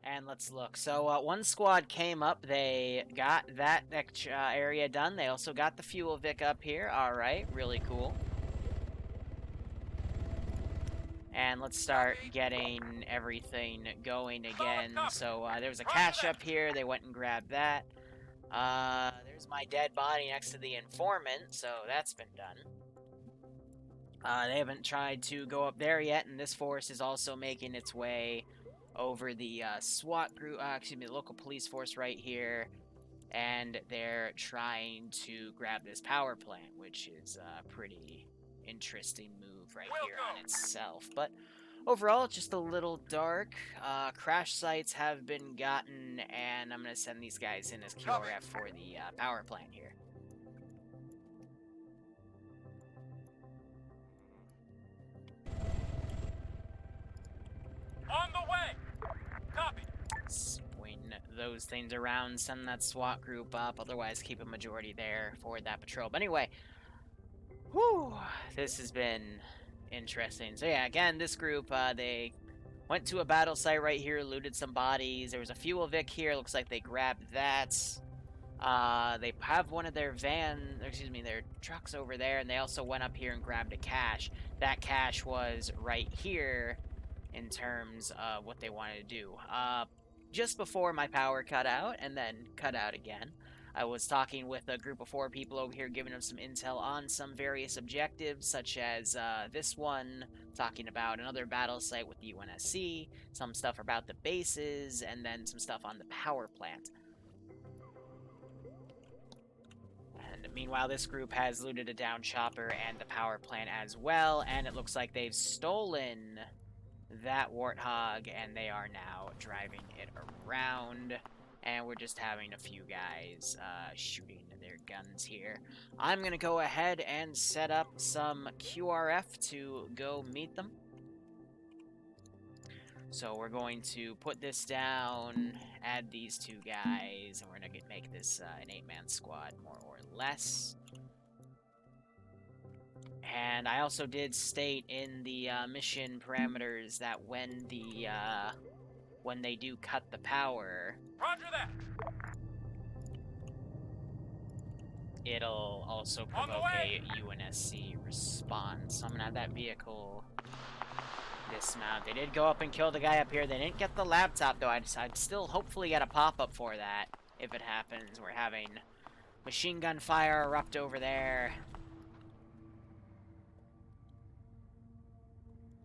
And let's look. So one squad came up. They got that area done. They also got the fuel Vic up here. All right, really cool. And let's start getting everything going again. So there's a cache up here. They went and grabbed that. There's my dead body next to the informant, so that's been done. They haven't tried to go up there yet, and this force is also making its way over the SWAT group, excuse me, the local police force right here, and they're trying to grab this power plant, which is a pretty interesting move right here on itself. But overall, it's just a little dark. Crash sites have been gotten, and I'm going to send these guys in as QRF for the power plant here. On the way! Copy. Swing those things around, send that SWAT group up, otherwise keep a majority there for that patrol. But anyway, whew, this has been interesting. So yeah, again, this group, they went to a battle site right here, looted some bodies. There was a fuel Vic here, looks like they grabbed that. They have one of their their trucks over there, and they also went up here and grabbed a cache. That cache was right here in terms of what they wanted to do. Just before my power cut out, and then cut out again, I was talking with a group of 4 people over here, giving them some intel on some various objectives, such as this one, talking about another battle site with the UNSC, some stuff about the bases, and then some stuff on the power plant. And meanwhile, this group has looted a down chopper and the power plant as well, and it looks like they've stolen that Warthog, and they are now driving it around, and we're just having a few guys shooting their guns here. I'm going to go ahead and set up some QRF to go meet them. So we're going to put this down, add these 2 guys, and we're going to make this an 8-man squad, more or less. And I also did state in the mission parameters that when they do cut the power, Roger that. it'll also provoke a UNSC response. So I'm gonna have that vehicle dismount. They did go up and kill the guy up here. They didn't get the laptop though. I'd still hopefully get a pop-up for that if it happens. We're having machine gun fire erupt over there.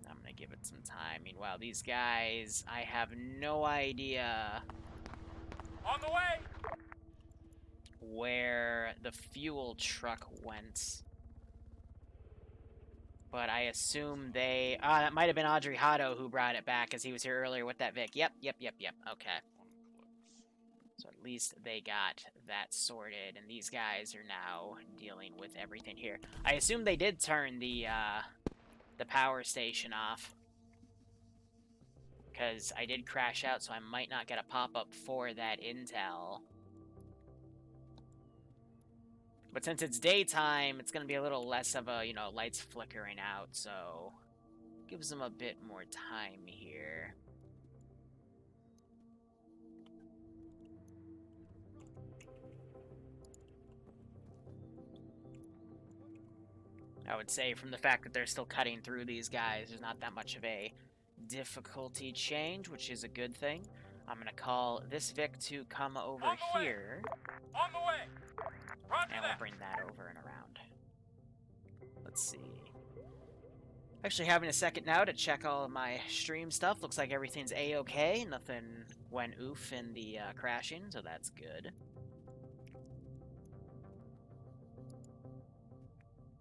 I'm gonna give it some time. Meanwhile, these guys, I have no idea On the way! where the fuel truck went. But I assume they... that might have been Audrey Hotto who brought it back, as he was here earlier with that Vic. Yep. Okay. So at least they got that sorted, and these guys are now dealing with everything here. I assume they did turn the power station off, because I did crash out, so I might not get a pop-up for that intel. But since it's daytime, it's going to be a little less of a, lights flickering out, so gives them a bit more time here. I would say from the fact that they're still cutting through these guys, there's not that much of a difficulty change, which is a good thing. I'm going to call this Vic to come over here. On the way! Roger and that. we'll bring that over and around. Let's see. Actually having a second now to check all of my stream stuff. Looks like everything's A-okay. Nothing went oof in the crashing, so that's good.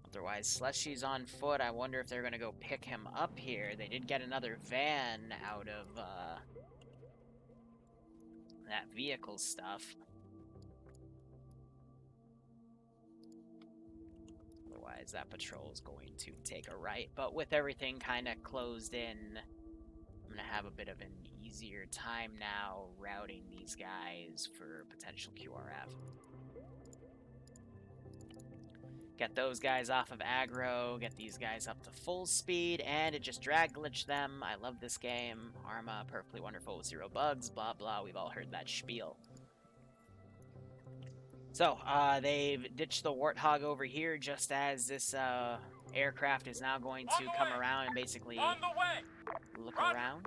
Otherwise, Slushy's on foot. I wonder if they're going to go pick him up here. They did get another van out of that vehicle stuff. Otherwise, that patrol is going to take a right. But with everything kind of closed in, I'm going to have a bit of an easier time now routing these guys for potential QRF. Get those guys off of aggro, get these guys up to full speed, and it just drag glitched them. I love this game. Arma, perfectly wonderful with 0 bugs, blah blah, we've all heard that spiel. So, they've ditched the Warthog over here just as this aircraft is now going to come around and basically On the way! look Roger. around.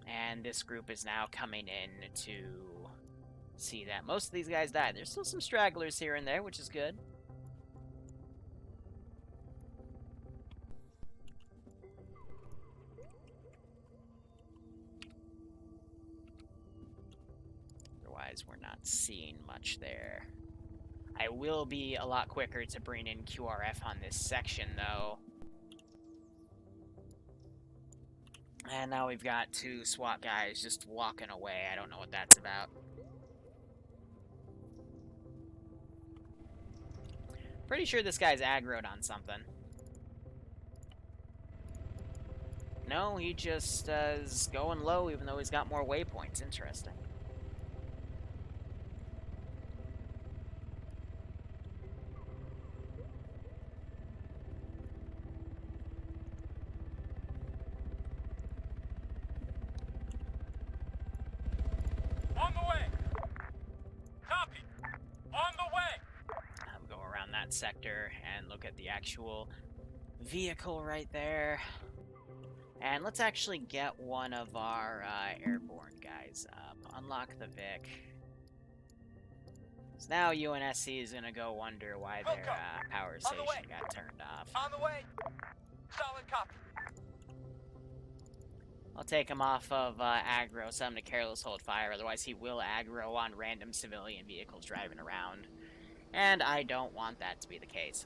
And this group is now coming in to see that most of these guys died. There's still some stragglers here and there, which is good. Otherwise, we're not seeing much there. I will be a lot quicker to bring in QRF on this section, though. And now we've got 2 SWAT guys just walking away. I don't know what that's about. Pretty sure this guy's aggroed on something. No, he just is going low even though he's got more waypoints. Interesting. On the way! Copy! On the way! Go around that sector and look at the actual vehicle right there. And let's actually get one of our airborne guys up. Unlock the Vic. So now UNSC is going to go wonder why their power station got turned off. On the way! Solid copy. I'll take him off of aggro, so I'm to careless hold fire, otherwise he will aggro on random civilian vehicles driving around. And I don't want that to be the case.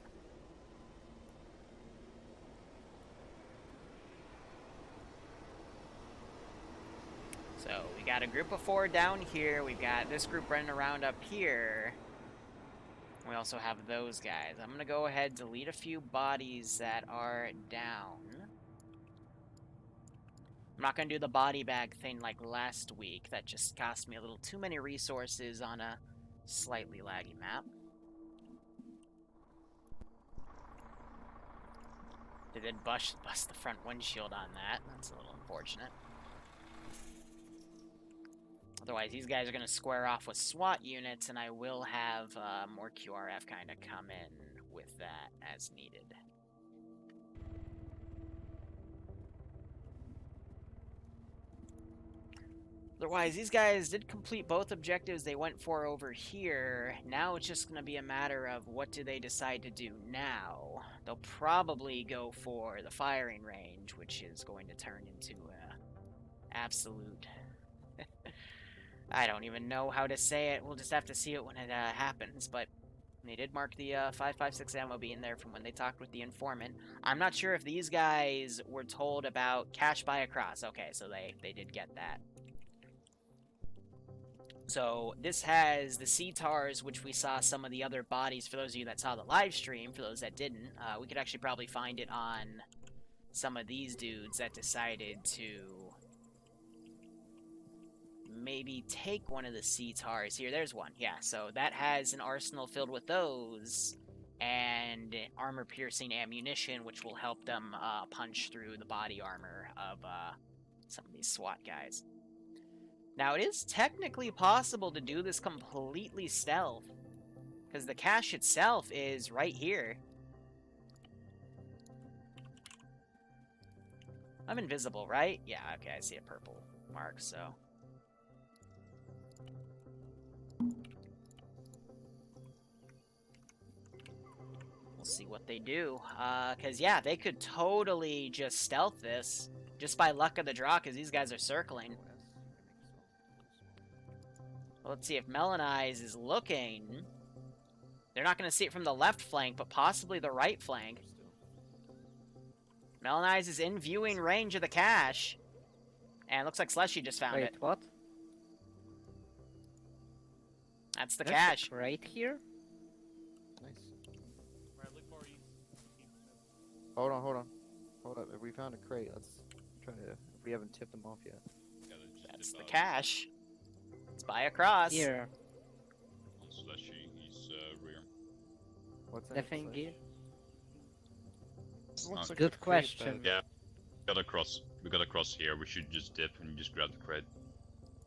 So we got a group of 4 down here, we've got this group running around up here. We also have those guys. I'm gonna go ahead and delete a few bodies that are down. I'm not going to do the body bag thing like last week. That just cost me a little too many resources on a slightly laggy map. They did bust the front windshield on that. That's a little unfortunate. Otherwise, these guys are going to square off with SWAT units, and I will have more QRF kind of come in with that as needed. Otherwise, these guys did complete both objectives they went for over here. Now it's just going to be a matter of what do they decide to do now. They'll probably go for the firing range, which is going to turn into absolute... I don't even know how to say it. We'll just have to see it when it happens, but they did mark the 5.56 ammo being there from when they talked with the informant. I'm not sure if these guys were told about cash buy across. Okay, so they did get that. So this has the CTARs, which we saw some of the other bodies. For those of you that saw the live stream, for those that didn't, we could actually probably find it on some of these dudes that decided to maybe take one of the CTARs. Here, there's one. Yeah, so that has an arsenal filled with those and armor-piercing ammunition, which will help them punch through the body armor of some of these SWAT guys. Now, it is technically possible to do this completely stealth, because the cache itself is right here. I'm invisible, right? Yeah, okay, I see a purple mark, so... we'll see what they do. Because, yeah, they could totally just stealth this, just by luck of the draw, because these guys are circling. Well, let's see if Melanize is looking. They're not going to see it from the left flank, but possibly the right flank. Melanize is in viewing range of the cache. And it looks like Slushy just found it. What? That's the cache. Right here? Nice. Hold on, hold on. Hold up. If we found a crate, let's try to... We haven't tipped them off yet. That's the cache. Let's buy across. Here. Slushy, he's What's in The it, thing Slash? is, This looks like good a crate question. that- Yeah. Gotta cross. We gotta cross here. We should just dip and just grab the crate.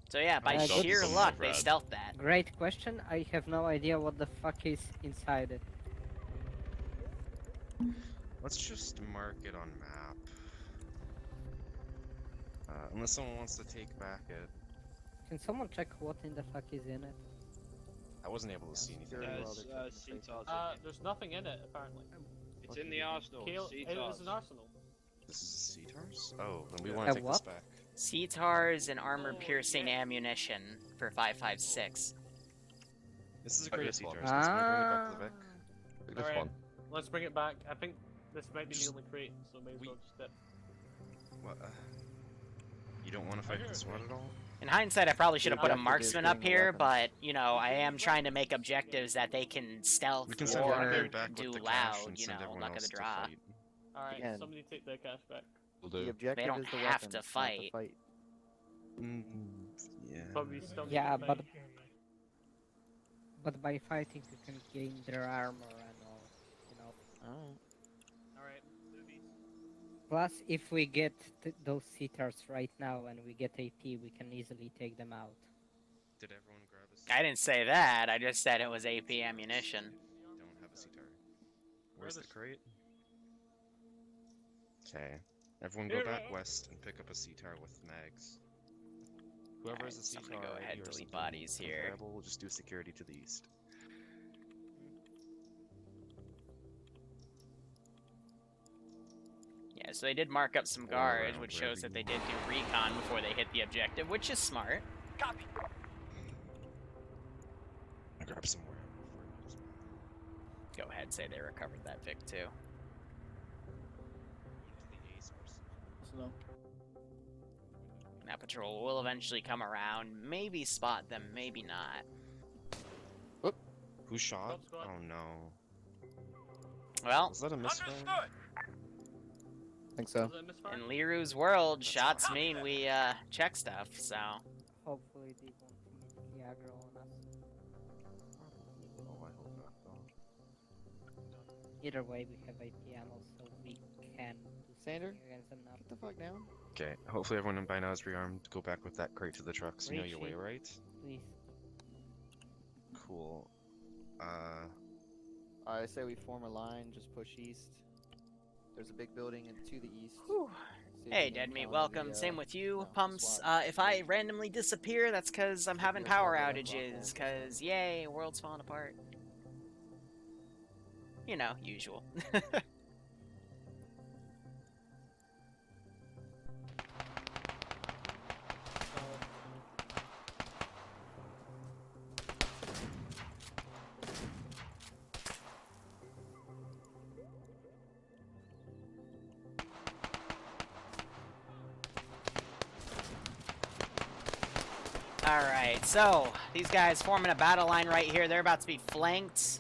So yeah, by good. sheer Some luck, of they red. stealthed that. Great question. I have no idea what the fuck is inside it. Let's just mark it on map. Unless someone wants to take back it. Can someone check what in the fuck is in it? I wasn't able to Yeah, see anything. security while There's they're checking the sea crates. tars. There's nothing in it apparently. It's What in did the you do? arsenal. Kill. Sea It tars. is an arsenal. This is CTARs? Oh, then we Yeah. want to take this What? back. CTARs and armor-piercing ammunition for 5.56. This is a Okay, great this one. CTARs. Let's bring it back to the Vic. Take this Alright. one. Let's bring it back. I think this might be Just- the only crate, so may as well just dip. What? You don't want to fight this one at all? In hindsight, I probably should have put a Objective is marksman up getting the here, weapons. but, you know, I am trying to make objectives that they can stealth We can send or everybody back do with the cash loud, and you send know, everyone luck of else the to draw. fight. Alright, Again. somebody take their cash back. Will The do. objective don't is the have weapons, to not the fight. fight. Yeah. Probably still need Yeah, to but fight. but by fighting you can gain their armor and all, you know. Alright. Alright, movies. Plus, if we get those CTARs right now and we get AP, we can easily take them out. Did everyone grab a I didn't say that, I just said it was AP ammunition. Don't have a CTAR. Where's Where's the this- crate? Okay. Everyone go back west and pick up a CTAR with mags. Whoever has a Alright, so I'm CTAR gonna go already ahead, or delete something bodies here. comparable, we'll just do security to the east. Yeah, so they did mark up some Or guards, around which wherever shows that you they did do recon before they hit the objective, which is smart. Copy. I grab somewhere. Go ahead, say they recovered that Vic too. Slow. That patrol will eventually come around, maybe spot them, maybe not. Who shot? Top squad. Oh no. Well, Was that a misfire? Understood. Think so. Was it a misfire? in Liru's world, That's shots awesome. mean we check stuff, so Hopefully they won't immediately aggro on us. Oh, I hope not. though. Either way, we have AP ammo, so we can do Sander? something against them now. Get the fuck down. Okay, hopefully everyone by now is rearmed. Go back with that crate to the trucks. You know your way, Reaching. right? Please. Cool. I say we form a line, just push east. There's a big building to the east. Whew. See if Hey, we can Dead Meat, encounter welcome. the, Same with you, no, Pumps. SWAT. If I randomly disappear, that's because I'm having Feels power like that outages, rock because, yay, world's falling apart. You know, usual. Alright, so these guys forming a battle line right here. They're about to be flanked.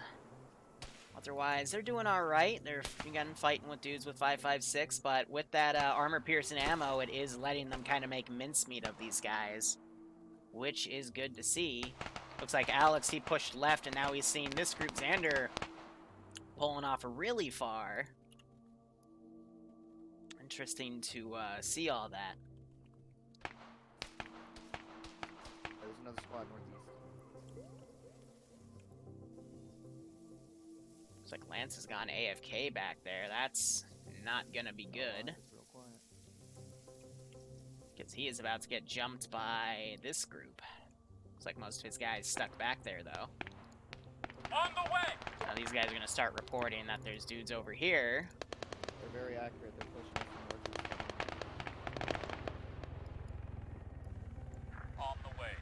Otherwise, they're doing alright. They're again fighting with dudes with 5.56, but with that armor-piercing ammo, it is letting them kind of make mincemeat of these guys, which is good to see. Looks like Alex, he pushed left, and now he's seeing this group, Xander, pulling off really far. Interesting to see all that. There's another squad northeast. Looks like Lance has gone AFK back there. That's not gonna be good. It's real quiet. Because he is about to get jumped by this group. Looks like most of his guys stuck back there, though. On the way. Now these guys are going to start reporting that there's dudes over here. They're very accurate. They're pushing us from northeast. On the way.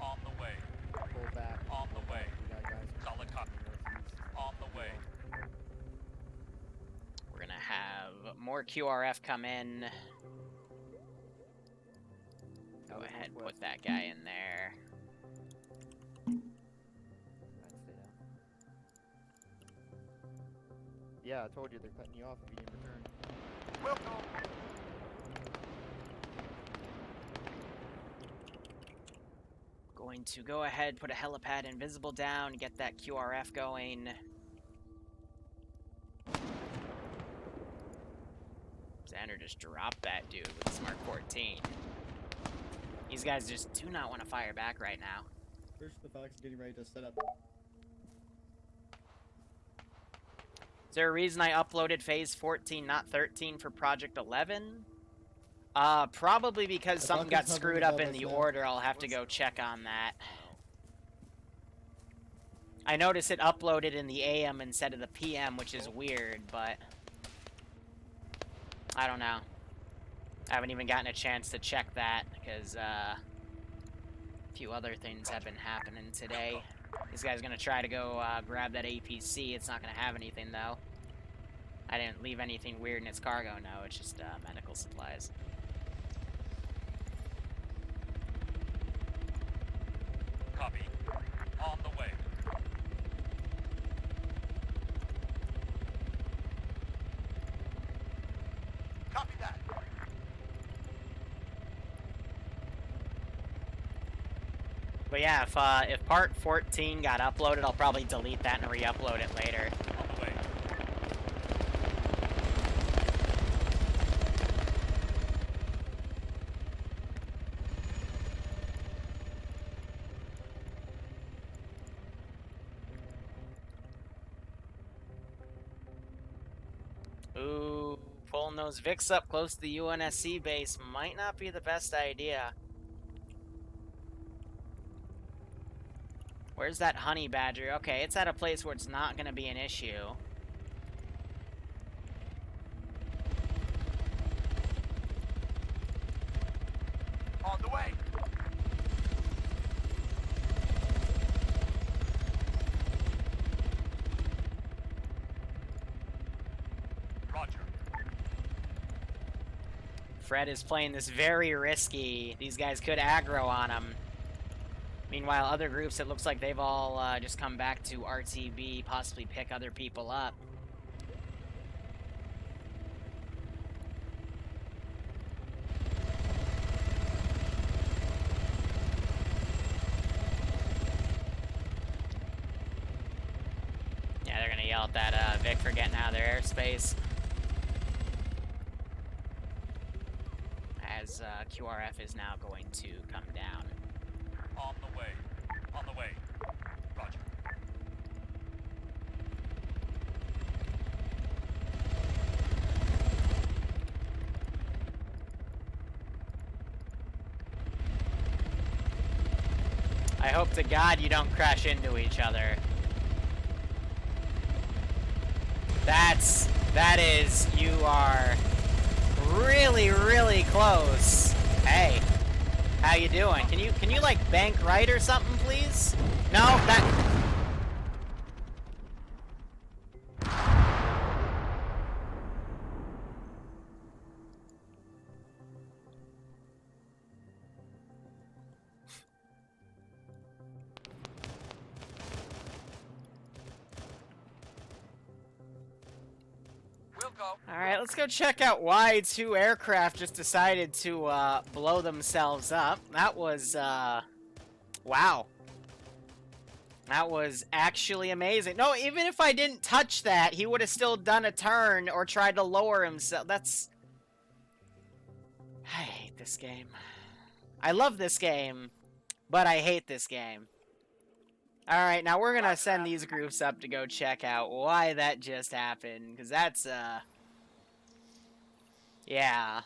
On the way. Pull back. On the way. We got guys Solid copy. northeast. On the way. We're going to have more QRF come in. Go ahead, put that guy in there. Alright, stay down. Yeah, I told you they're cutting you off if you didn't return. Will do. Going to go ahead, put a helipad invisible down, get that QRF going. just drop that dude with the Smart 14. These guys just do not want to fire back right now. First, the Fox is getting ready to set up. Is there a reason I uploaded Phase 14, not 13 for Project 11? Probably because The something Falcon's got hovering screwed up above in us the now. order. I'll have to go check on that. I noticed it uploaded in the AM instead of the PM, which is weird, but I don't know. I haven't even gotten a chance to check that because a few other things have been happening today. This guy's gonna try to go grab that APC. It's not gonna have anything though. I didn't leave anything weird in its cargo. No, it's just medical supplies. Copy. On the way. Copy that. But yeah, if part 14 got uploaded, I'll probably delete that and re-upload it later. On the way. Ooh, pulling those Vics up close to the UNSC base might not be the best idea. Where's that honey badger? Okay, it's at a place where it's not going to be an issue. On the way. Roger. Fred is playing this very risky. These guys could aggro on him. Meanwhile, other groups, it looks like they've all just come back to RTB, possibly pick other people up. Yeah, they're gonna yell at that Vic for getting out of their airspace. As QRF is now going to come down. On the way. On the way. Roger. I hope to God you don't crash into each other. You are really, really close. Hey, how you doing? Can you like bank right or something, please? No, that... We'll go. Alright, let's go check out why two aircraft just decided to blow themselves up. That was, wow. That was actually amazing. No, even if I didn't touch that, he would have still done a turn or tried to lower himself. That's... I hate this game. I love this game, but I hate this game. Alright, now we're gonna send these groups up to go check out why that just happened, because that's, yeah.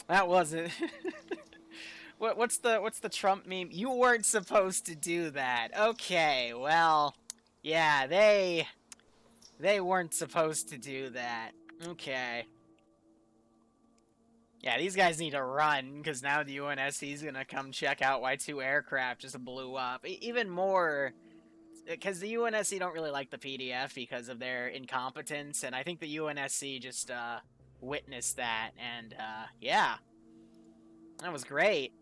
That wasn't... What's the Trump meme? You weren't supposed to do that. Okay, well, yeah, they weren't supposed to do that. Okay. Yeah, these guys need to run, because now the UNSC is going to come check out why two aircraft just blew up. Even more, because the UNSC don't really like the PDF because of their incompetence, and I think the UNSC just witnessed that, and yeah. That was great.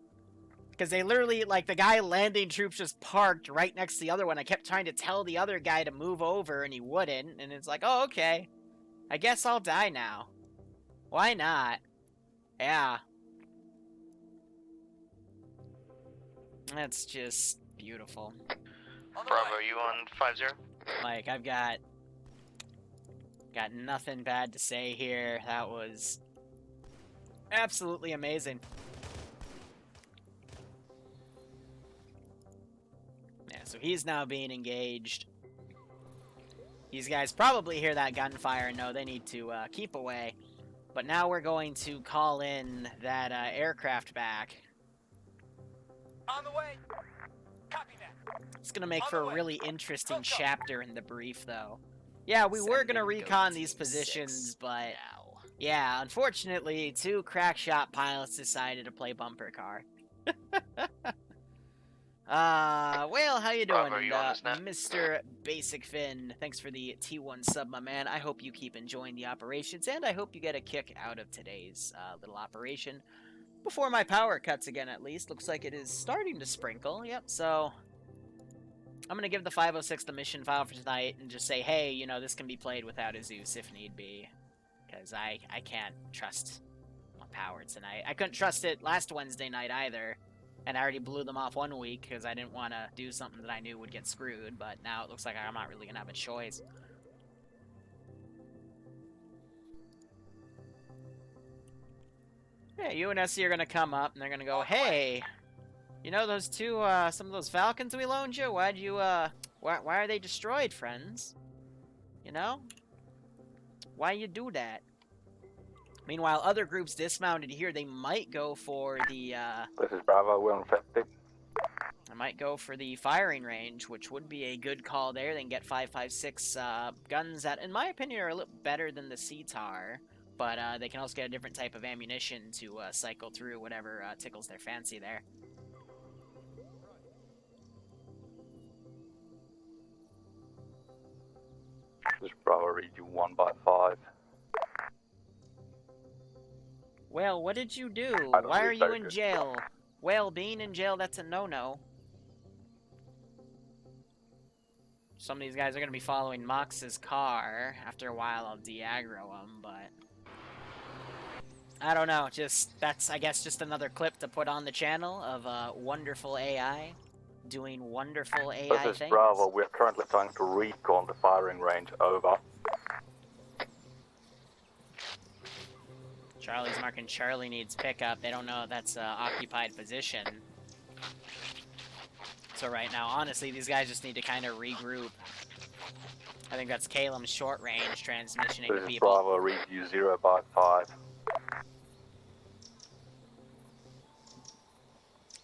Because they literally, like, the guy landing troops just parked right next to the other one. I kept trying to tell the other guy to move over, and he wouldn't, and it's like, oh, okay. I guess I'll die now. Why not? Yeah. That's just beautiful. On the Bravo, way. you on 50? Like, I've got Got nothing bad to say here. That was absolutely amazing. Yeah, so he's now being engaged. These guys probably hear that gunfire and know they need to keep away. But now we're going to call in that aircraft back. On the way. Copy that. It's going to make On for the a way. really interesting Let's go. chapter in the brief, though. Yeah, we were going to recon these positions, but yeah, unfortunately, 2 crack shot pilots decided to play bumper car. Well, how you doing, Bravo, you on this net? Mr. Basic Finn? Thanks for the T1 sub, my man. I hope you keep enjoying the operations, and I hope you get a kick out of today's little operation. Before my power cuts again, at least. Looks like it is starting to sprinkle. Yep, so I'm going to give the 506 the mission file for tonight and just say, hey, you know, this can be played without a Zeus if need be. Because I can't trust my power tonight. I couldn't trust it last Wednesday night either. And I already blew them off one week because I didn't want to do something that I knew would get screwed. But now it looks like I'm not really going to have a choice. Yeah, UNSC are going to come up and they're going to go, hey, you know those two, some of those Falcons we loaned you? Why'd you, why are they destroyed, friends? You know? Why you do that? Meanwhile, other groups dismounted here, they might go for the, This is Bravo, we're on 50. I might go for the firing range, which would be a good call there. They can get 5.56 guns that, in my opinion, are a little better than the CTAR. But they can also get a different type of ammunition to cycle through whatever tickles their fancy there. This is Bravo, read you 1 by 5. Well, what did you do? I don't Why read are you very in good. jail? Well, being in jail, that's a no-no. Some of these guys are going to be following Mox's car. After a while, I'll de-aggro them, but I don't know. Just, that's, I guess, just another clip to put on the channel of wonderful AI doing wonderful AI This is things. Bravo, we're currently trying to recon the firing range, over. Charlie's marking Charlie needs pickup. They don't know if that's an occupied position. So right now, honestly, these guys just need to kind of regroup. I think that's Caleb's short-range transmissioning to This is people. Bravo, read you 0 by 5.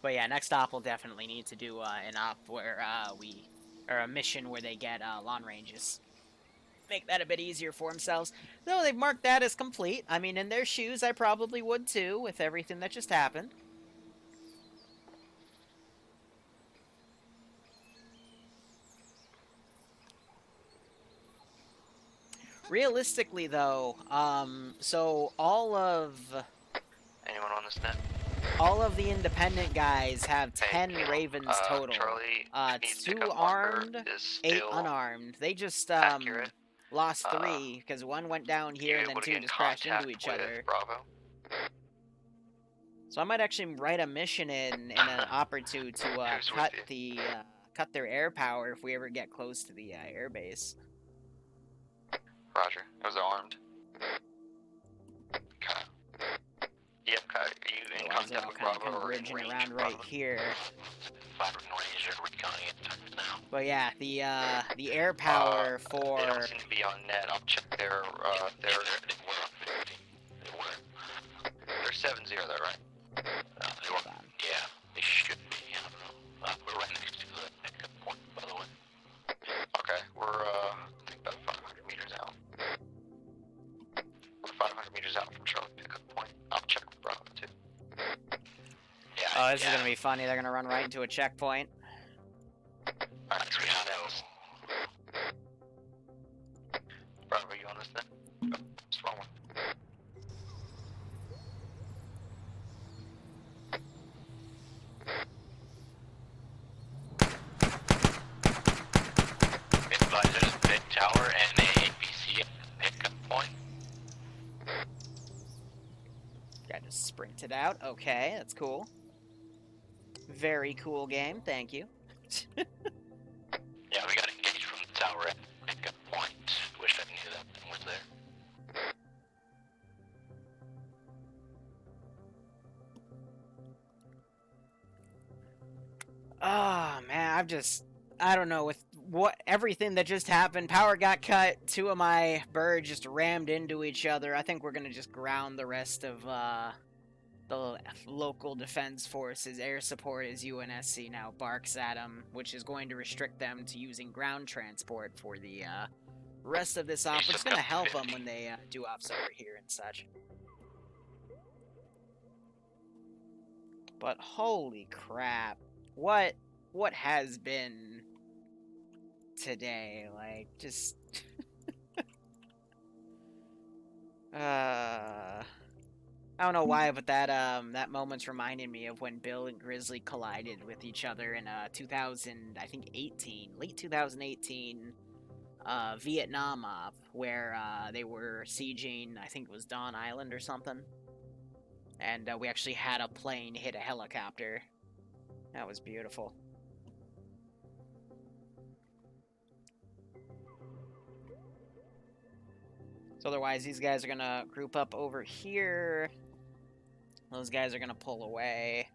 But yeah, next op we'll definitely need to do an op where or a mission where they get long ranges. Make that a bit easier for themselves. Though they've marked that as complete. I mean, in their shoes, I probably would too, with everything that just happened. Realistically, though, so all of Anyone on this net? all of the independent guys have Hey, 10 Caleb, Ravens total. Charlie needs 2 pickup marker armed, is 8 still unarmed. They just accurate. lost 3 because 1 went down here and then 2 just crashed into each other. Bravo. So I might actually write a mission in an op or two to Here's cut with the cut their air power if we ever get close to the air base. Roger. It was armed. Okay. Yep, okay. Are you in Otherwise, they're contact all with kind of Bravo or in converging range? around right Bravo? here. 5 range, are reconning it now. But yeah, the air power They for don't seem to be on net. I'll check their they were on 50. They were. They're 7-0 though, right? They were. hold on. Yeah, they should be. I don't know. We're right next to the pickup point, by the way. Okay, we're I think about 500 meters out. We're 500 meters out from Charlie pickup point. I'll check with Bravo too. Yeah. Oh, this is gonna be funny. They're gonna run right into a checkpoint. Alright, so we have those. Bravo, you on this then? Oh, strong one. Advisors, big tower and a APC pickup point. Guy just sprinted out. Okay, that's cool. Very cool game. Thank you. Yeah, we got engaged from the tower at pickup point. Wish I knew that thing was there. Oh man, I don't know, with everything that just happened. Power got cut. Two of my birds just rammed into each other. I think we're gonna just ground the rest of the local defense forces. Air support as UNSC now barks at them, which is going to restrict them to using ground transport for the rest of this op, which is gonna help them when they do ops over here and such. But holy crap, what has been today? Like, just I don't know why, but that moment's reminding me of when Bill and Grizzly collided with each other in 2000, I think 18, late 2018 Vietnam op, where they were sieging, I think it was Dawn Island or something. And we actually had a plane hit a helicopter. That was beautiful. So otherwise, these guys are gonna group up over here. Those guys are gonna pull away.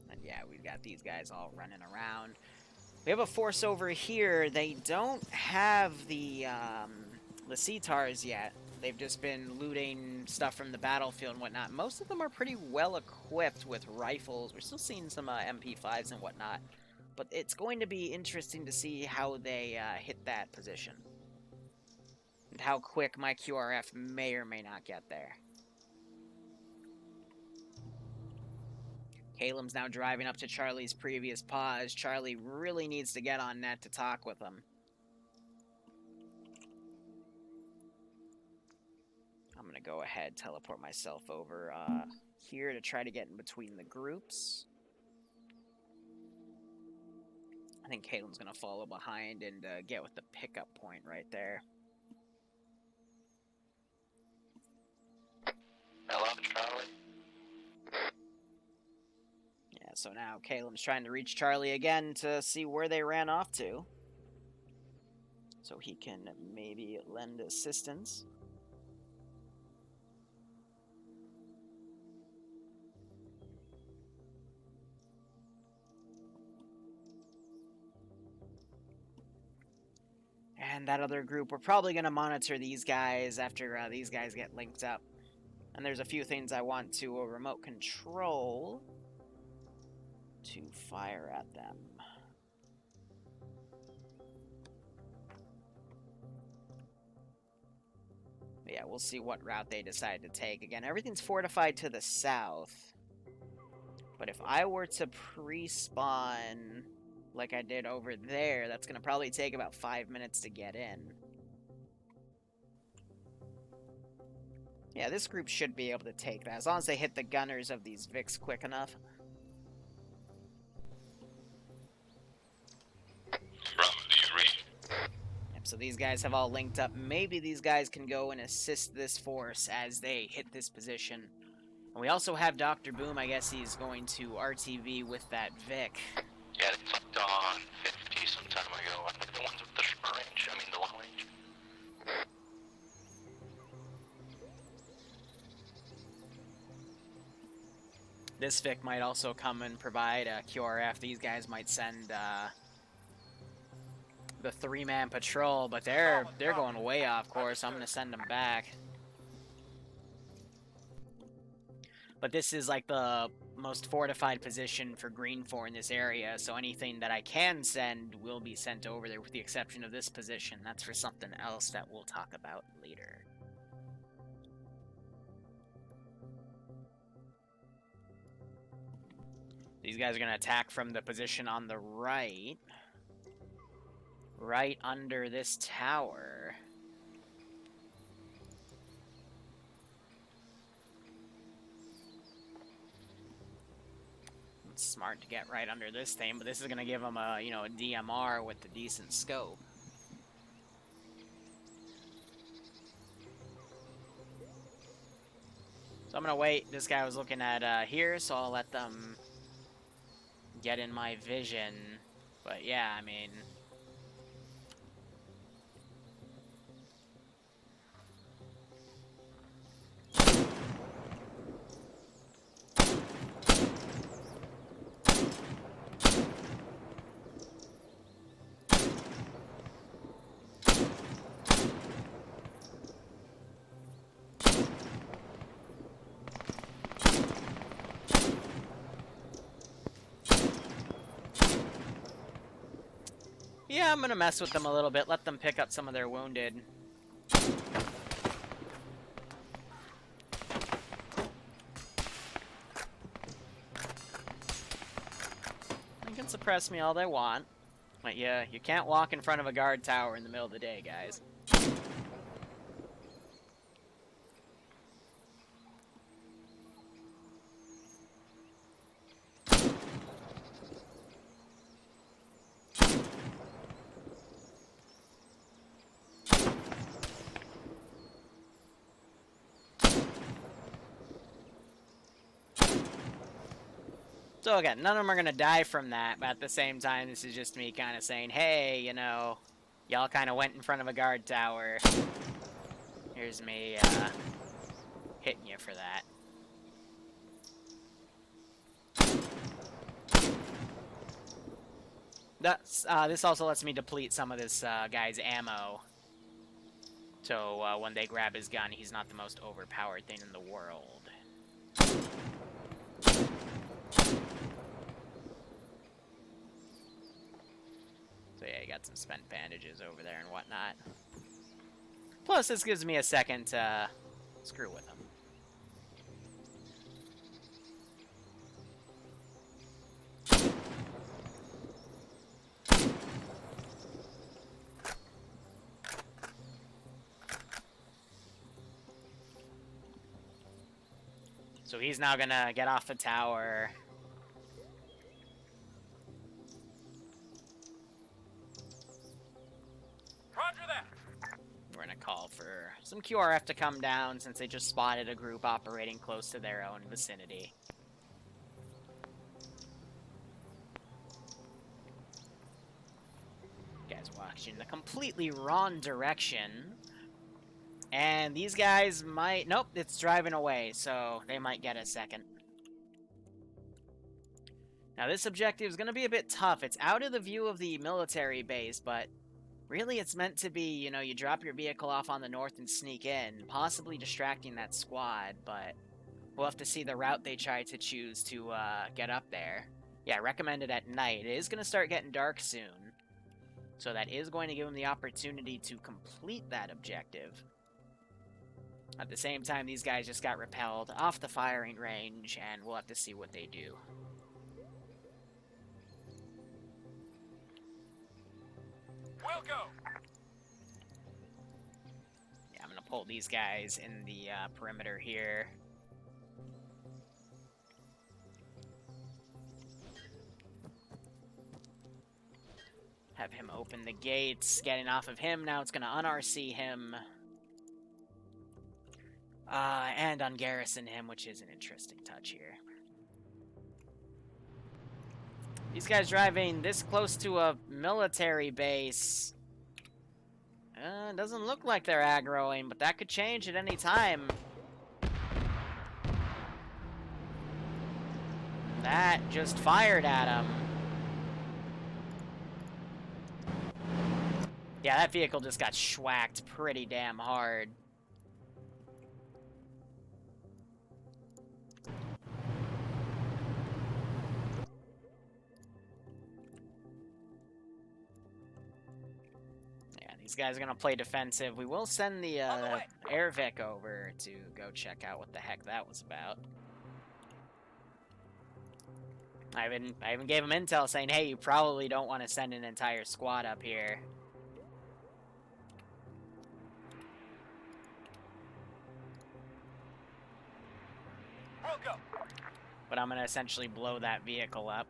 And yeah, we've got these guys all running around. We have a force over here. They don't have the CTARs yet. They've just been looting stuff from the battlefield and whatnot. Most of them are pretty well equipped with rifles. We're still seeing some MP5s and whatnot. But it's going to be interesting to see how they hit that position. And how quick my QRF may or may not get there. Caleb's now driving up to Charlie's previous pause. Charlie really needs to get on net to talk with him. I'm going to go ahead, teleport myself over here to try to get in between the groups. I think Caleb's going to follow behind and get with the pickup point right there. Hello, Charlie. Yeah, so now Caleb's trying to reach Charlie again to see where they ran off to. So he can maybe lend assistance. And that other group, we're probably going to monitor these guys after these guys get linked up. And there's a few things I want to remote control to fire at them. But yeah, we'll see what route they decide to take. Again, everything's fortified to the south. But if I were to pre-spawn like I did over there, that's going to probably take about 5 minutes to get in. Yeah, this group should be able to take that, as long as they hit the gunners of these Vics quick enough. Yep, so these guys have all linked up. Maybe these guys can go and assist this force as they hit this position. And we also have Dr. Boom. I guess he's going to RTV with that Vic. Yeah, they clicked on 50 some time ago. I think the ones with the short range, I mean the long range. This Vic might also come and provide a QRF. These guys might send the 3-man patrol, but they're going way off course. I'm gonna send them back. But this is like the most fortified position for Green 4 in this area, so anything that I can send will be sent over there, with the exception of this position. That's for something else that we'll talk about later. These guys are going to attack from the position on the right. Right under this tower. It's smart to get right under this thing, but this is going to give them a, you know, a DMR with a decent scope. So I'm going to wait. This guy was looking at here, so I'll let them get in my vision. But yeah, I mean, Yeah, I'm gonna mess with them a little bit, let them pick up some of their wounded. They can suppress me all they want. But yeah, you can't walk in front of a guard tower in the middle of the day, guys. So again, none of them are gonna die from that, but at the same time, this is just me kind of saying, hey, you know, y'all kind of went in front of a guard tower. Here's me, hitting you for that. This also lets me deplete some of this guy's ammo. So when they grab his gun, he's not the most overpowered thing in the world. So yeah, you got some spent bandages over there and whatnot. Plus, this gives me a second to screw with him. So he's now gonna get off the tower. Roger that. We're gonna call for some QRF to come down since they just spotted a group operating close to their own vicinity. Guys walking in the completely wrong direction. And these guys might... Nope, it's driving away, so they might get a second. Now, this objective is going to be a bit tough. It's out of the view of the military base, but really it's meant to be, you know, you drop your vehicle off on the north and sneak in, possibly distracting that squad, but we'll have to see the route they try to choose to get up there. Yeah, recommended at night. It is going to start getting dark soon, so that is going to give them the opportunity to complete that objective. At the same time, these guys just got repelled off the firing range, and we'll have to see what they do. We'll go. Yeah, I'm gonna pull these guys in the perimeter here. Have him open the gates, getting off of him. Now it's gonna un-RC him. And ungarrison him, which is an interesting touch here. These guys driving this close to a military base. Doesn't look like they're aggroing, but that could change at any time. That just fired at him. Yeah, that vehicle just got schwacked pretty damn hard. These guys are going to play defensive. We will send the air Vic over to go check out what the heck that was about. I even gave him intel saying, hey, you probably don't want to send an entire squad up here. We'll go. But I'm going to essentially blow that vehicle up.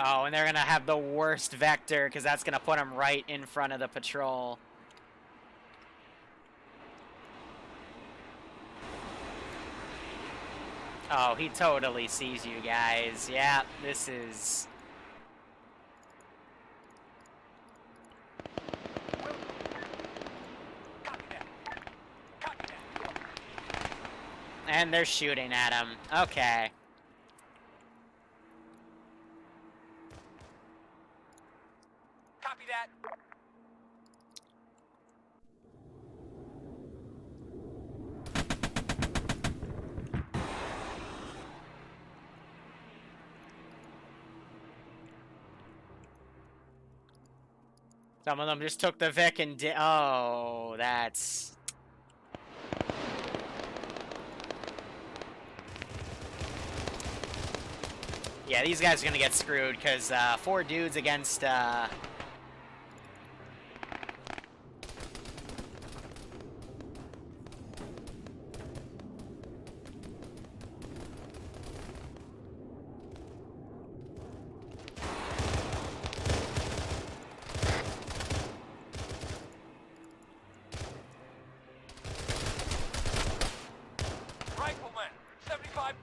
Oh, and they're going to have the worst vector, because that's going to put them right in front of the patrol. Oh, he totally sees you guys. Yeah, this is... And they're shooting at him. Okay. Copy that. Some of them just took the Vic and did. Oh, that's. Yeah, these guys are gonna get screwed because 4 dudes against. Rifleman, 75.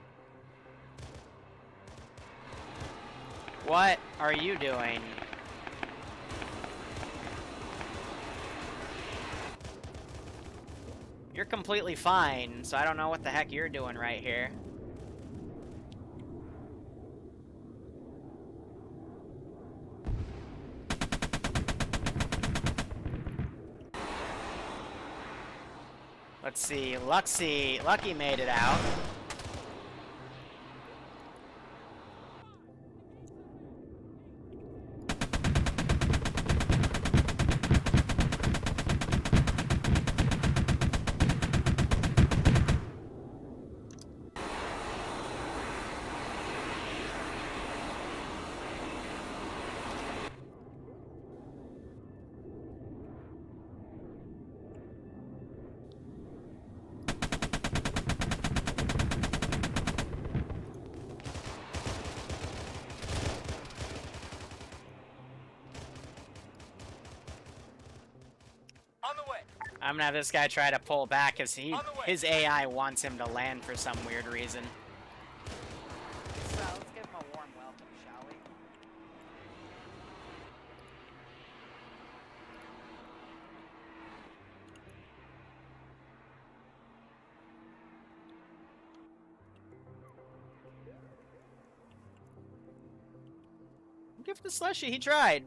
What are you doing? You're completely fine, so I don't know what the heck you're doing right here. Let's see, Lucky made it out. On the way. I'm gonna have this guy try to pull back because On the way. his AI wants him to land for some weird reason. Let's give him a warm welcome, shall we? Give the slushy, he tried.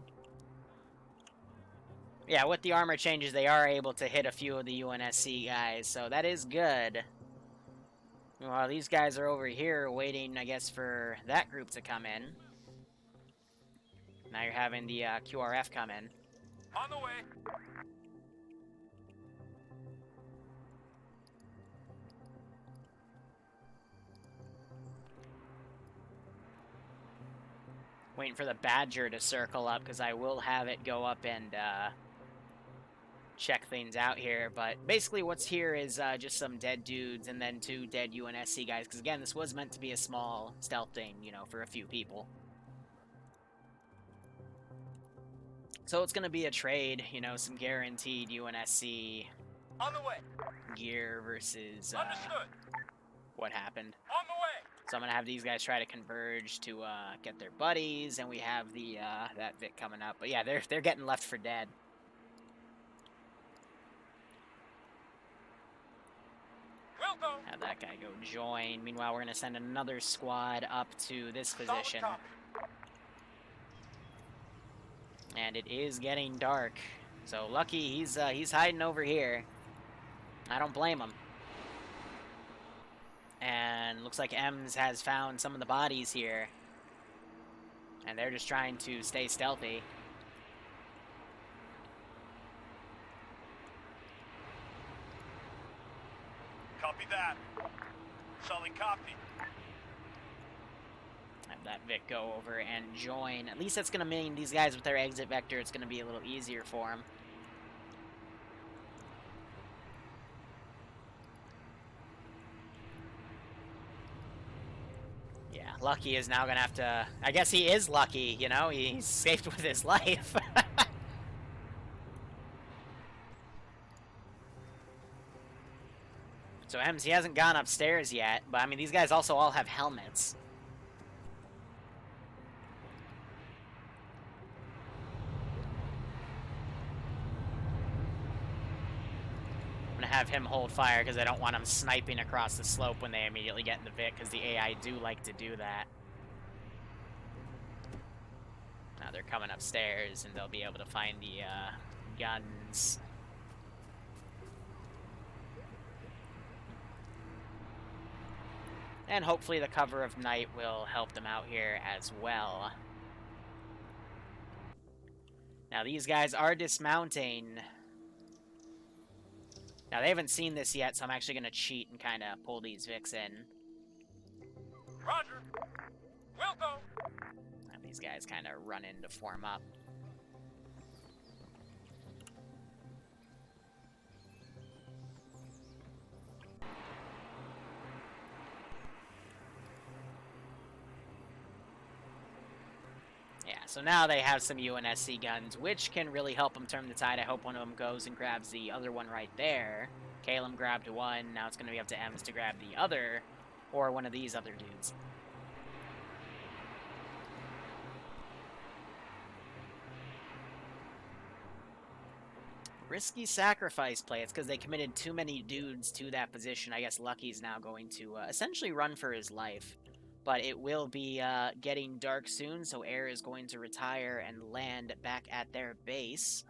Yeah, with the armor changes, they are able to hit a few of the UNSC guys, so that is good. Well, these guys are over here waiting, I guess, for that group to come in. Now you're having the QRF come in. On the way. Waiting for the Badger to circle up, because I will have it go up and check things out here. But basically what's here is just some dead dudes and then 2 dead UNSC guys, because again, this was meant to be a small stealth thing, you know, for a few people. So it's going to be a trade, you know, some guaranteed UNSC On the way. gear versus Understood. what happened. On the way. So I'm going to have these guys try to converge to get their buddies, and we have the that Vic coming up. But yeah, they're getting left for dead. Will go. Have that guy go join. Meanwhile, we're going to send another squad up to this position. Solid copy. And it is getting dark. So Lucky, he's hiding over here. I don't blame him. And looks like Ems has found some of the bodies here. And they're just trying to stay stealthy. Copy that. Solid copy. Have that Vic go over and join. At least that's going to mean these guys with their exit vector, it's going to be a little easier for them. Yeah, Lucky is now going to have to... I guess he is lucky, you know? He's saved with his life. So Ems, he hasn't gone upstairs yet, but I mean, these guys also all have helmets. I'm gonna have him hold fire because I don't want him sniping across the slope when they immediately get in the Vic, because the AI do like to do that. Now they're coming upstairs and they'll be able to find the guns. And hopefully the cover of night will help them out here as well. Now these guys are dismounting. Now they haven't seen this yet, so I'm actually going to cheat and kind of pull these Vics in. Roger. We'll go. Have these guys kind of run in to form up. Yeah, so now they have some UNSC guns, which can really help them turn the tide. I hope one of them goes and grabs the other one right there. Caleb grabbed one, now it's going to be up to Ems to grab the other, or one of these other dudes. Risky sacrifice play. It's because they committed too many dudes to that position. I guess Lucky's now going to essentially run for his life. But it will be getting dark soon, so Air is going to retire and land back at their base.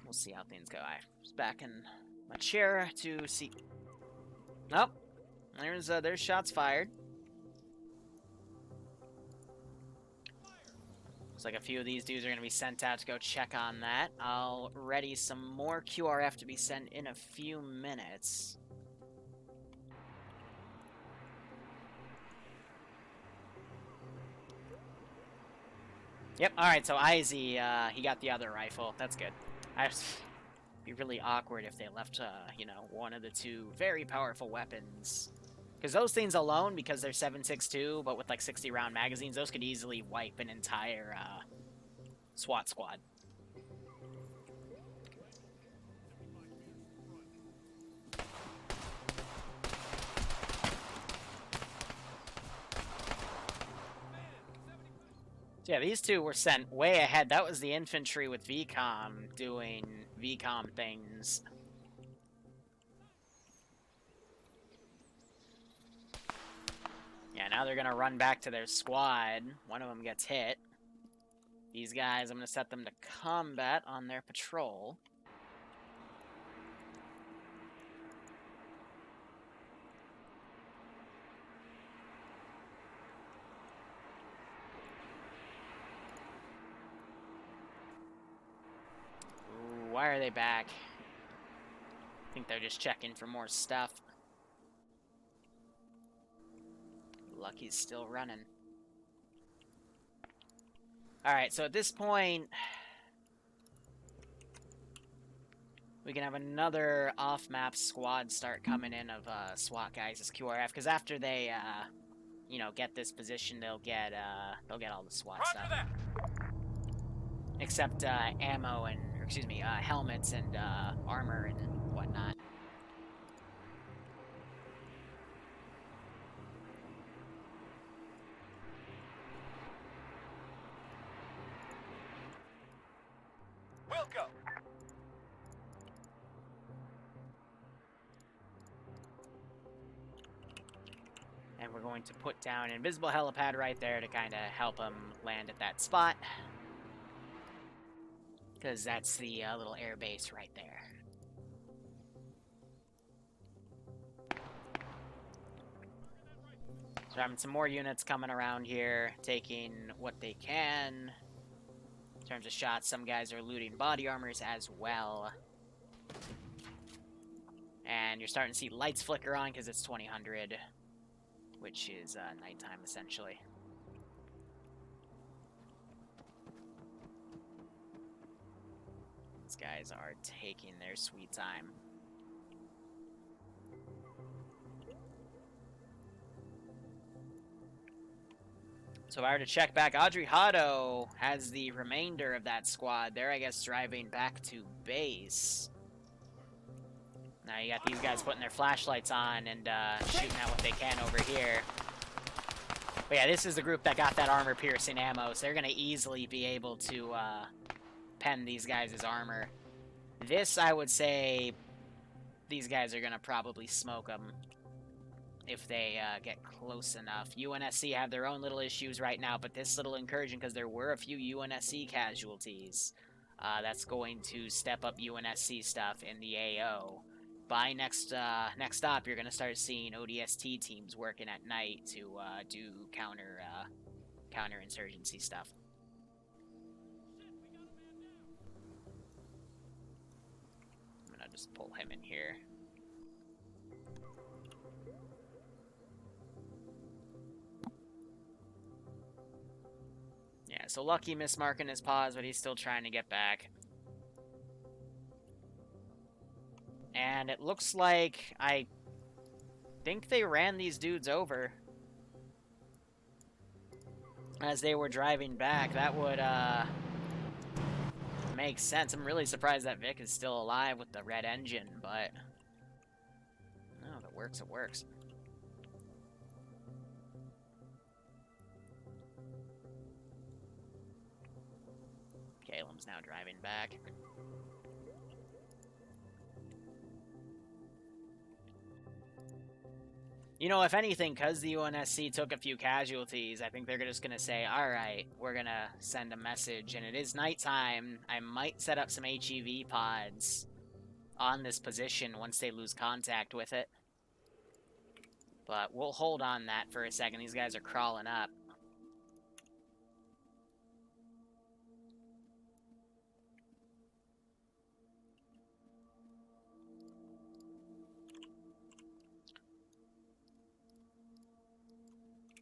We'll see how things go. I was back in my chair to see... Nope. There's shots fired. Looks like a few of these dudes are going to be sent out to go check on that. I'll ready some more QRF to be sent in a few minutes. Yep, alright, so Izzy, he got the other rifle. That's good. It'd be really awkward if they left, you know, one of the two very powerful weapons. Because those things alone, because they're 7.62, but with like 60-round magazines, those could easily wipe an entire, SWAT squad. Yeah, these two were sent way ahead. That was the infantry with VCOM doing VCOM things. Yeah, now they're going to run back to their squad. One of them gets hit. These guys, I'm going to set them to combat on their patrol. Why are they back? I think they're just checking for more stuff. Lucky's still running. Alright, so at this point, we can have another off-map squad start coming in of SWAT guys as QRF, because after they, you know, get this position, they'll get all the SWAT Roger stuff. that. Except ammo and, or excuse me, helmets and armor and whatnot. We'll go. And we're going to put down an invisible helipad right there to kind of help them land at that spot. Because that's the little air base right there. So having some more units coming around here, taking what they can. In terms of shots, some guys are looting body armors as well. And you're starting to see lights flicker on because it's 2000, which is nighttime essentially. These guys are taking their sweet time. So if I were to check back, Audrey Hotto has the remainder of that squad. They're, I guess, driving back to base. Now you got these guys putting their flashlights on and shooting at what they can over here. But yeah, this is the group that got that armor-piercing ammo, so they're going to easily be able to pen these guys' armor. This, I would say, these guys are going to probably smoke them if they get close enough. UNSC have their own little issues right now, but this little incursion, because there were a few UNSC casualties, that's going to step up UNSC stuff in the AO. By next stop, you're going to start seeing ODST teams working at night to do counterinsurgency stuff. I'm gonna just pull him in here. Yeah, so Lucky mismarking his paws, but he's still trying to get back. And it looks like I think they ran these dudes over as they were driving back. That would make sense. I'm really surprised that Vic is still alive with the red engine, but no, if it works, it works. Caleb's now driving back. You know, if anything, because the UNSC took a few casualties, I think they're just going to say, alright, we're going to send a message, and it is nighttime. I might set up some HEV pods on this position once they lose contact with it. But we'll hold on that for a second. These guys are crawling up.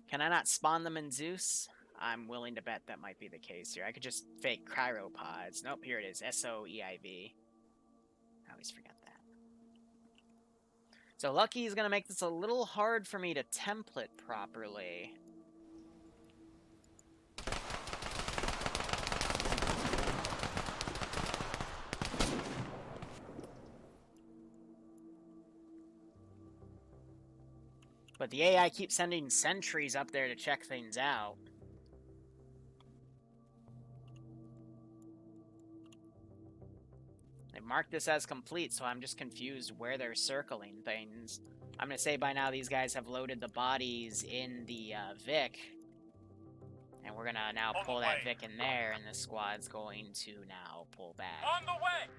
Can I not spawn them in Zeus? I'm willing to bet that might be the case here. I could just fake cryopods. Nope, here it is. SOEIV. I always forget that. So Lucky is going to make this a little hard for me to template properly. But the AI keeps sending sentries up there to check things out. They marked this as complete, so I'm just confused where they're circling things. I'm going to say by now these guys have loaded the bodies in the Vic. And we're going to now pull that Vic in there, and the squad's going to now pull back. On the way!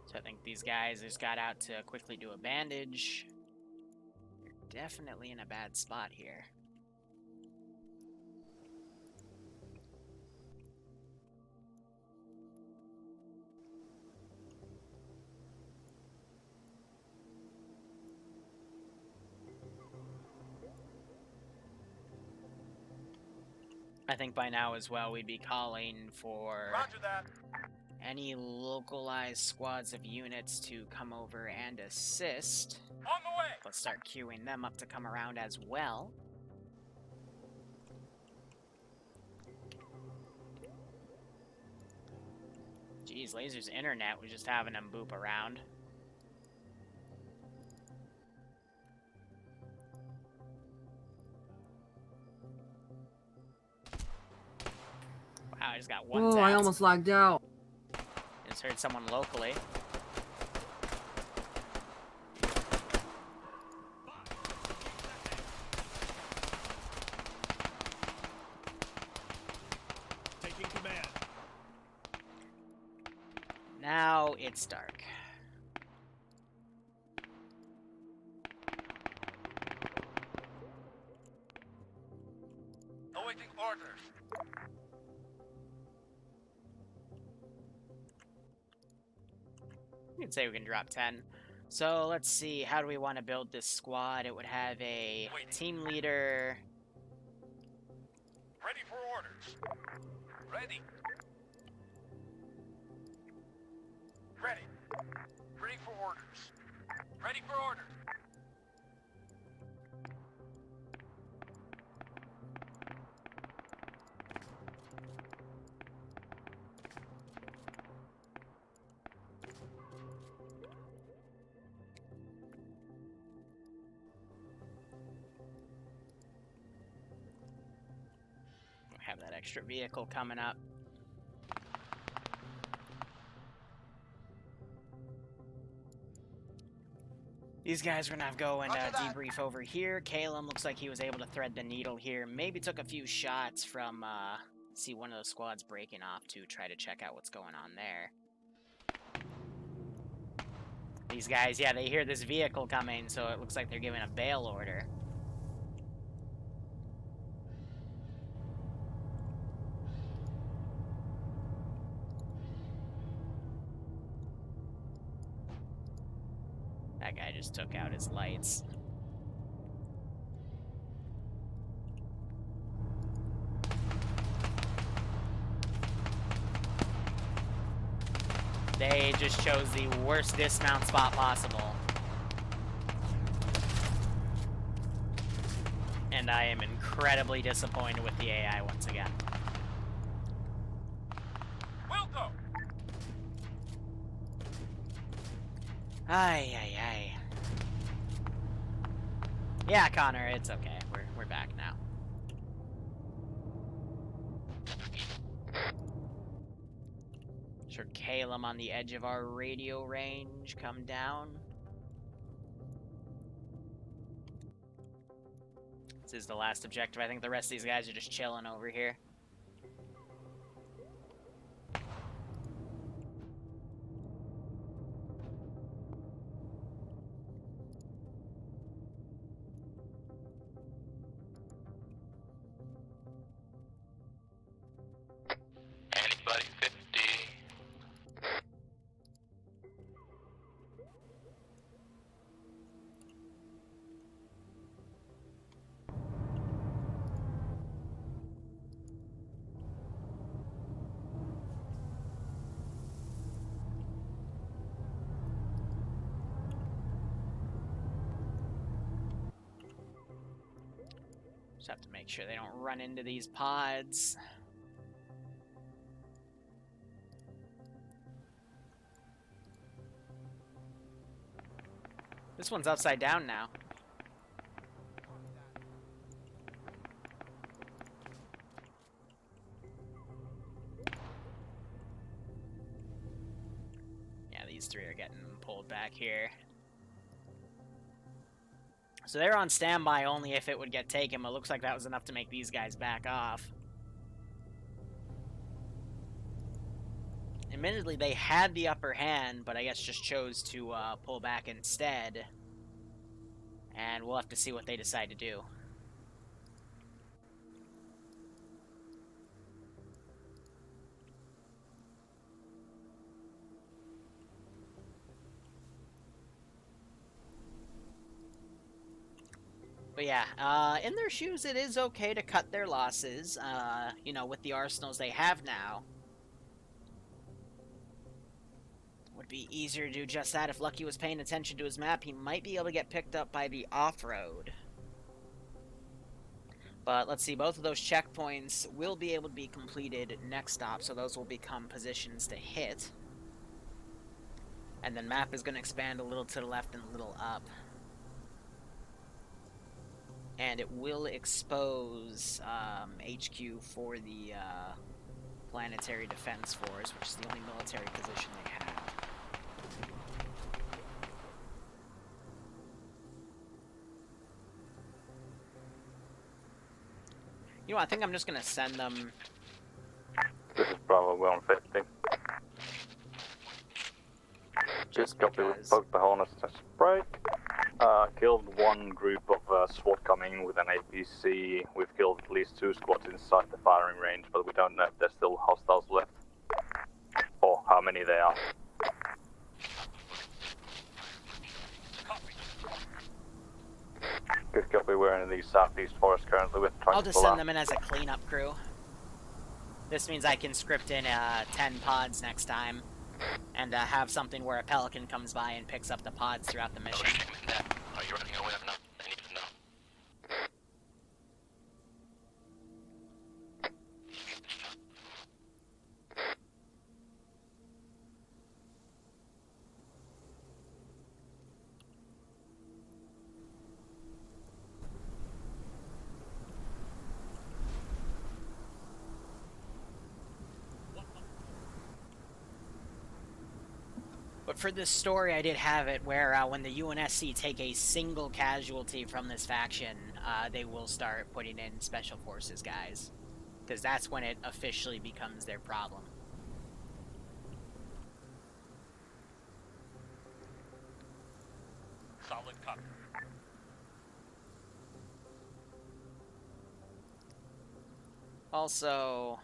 So I think these guys just got out to quickly do a bandage. They're definitely in a bad spot here. I think by now as well we'd be calling for Roger that. any localized squads of units to come over and assist. On the way! Let's start queuing them up to come around as well. Jeez, Laser's internet was just having him boop around. Wow, I just got one Oh, tap. I almost lagged out. Just heard someone locally. Taking command. Now it's dark. Awaiting orders. You can say we can drop 10. So let's see, how do we want to build this squad? It would have a team leader. Ready for orders. Ready. Ready. Ready for orders. Ready for orders. Have have that extra vehicle coming up. These guys are gonna have to go and debrief over here. Calum looks like he was able to thread the needle here. Maybe took a few shots from, see one of those squads breaking off to try to check out what's going on there. These guys, yeah, they hear this vehicle coming, so it looks like they're giving a bail order. That guy just took out his lights. They just chose the worst dismount spot possible. And I am incredibly disappointed with the AI once again. Wilco! Ay, ay, ay. Yeah, Connor, it's okay. We're back now. Should Calum on the edge of our radio range come down? This is the last objective. I think the rest of these guys are just chilling over here. Anybody 50? Just have to make sure they don't run into these pods. This one's upside down now. Yeah, these three are getting pulled back here. So they're on standby only if it would get taken, but it looks like that was enough to make these guys back off. Admittedly, they had the upper hand, but I guess just chose to pull back instead. And we'll have to see what they decide to do. But yeah, in their shoes, it is okay to cut their losses, you know, with the arsenals they have now. Would be easier to do just that. If Lucky was paying attention to his map, he might be able to get picked up by the off-road. But let's see, both of those checkpoints will be able to be completed next stop, so those will become positions to hit. And then map is going to expand a little to the left and a little up. And it will expose HQ for the Planetary Defense Force, which is the only military position they have. You know, I think I'm just going to send them... This is Bravo 150. Just copy with both the Hornets and Sprite. Killed one group of SWAT coming with an APC. We've killed at least 2 squads inside the firing range, but we don't know if there's still hostiles left. Or how many there are. Good copy, we're in the southeast forest currently with trying I'll to just send them in as a cleanup crew. This means I can script in 10 pods next time. And have something where a Pelican comes by and picks up the pods throughout the mission. Are you running away or not? I need to know. But for this story, I did have it where when the UNSC take a single casualty from this faction, they will start putting in Special Forces guys. Because that's when it officially becomes their problem. Solid copy. Also,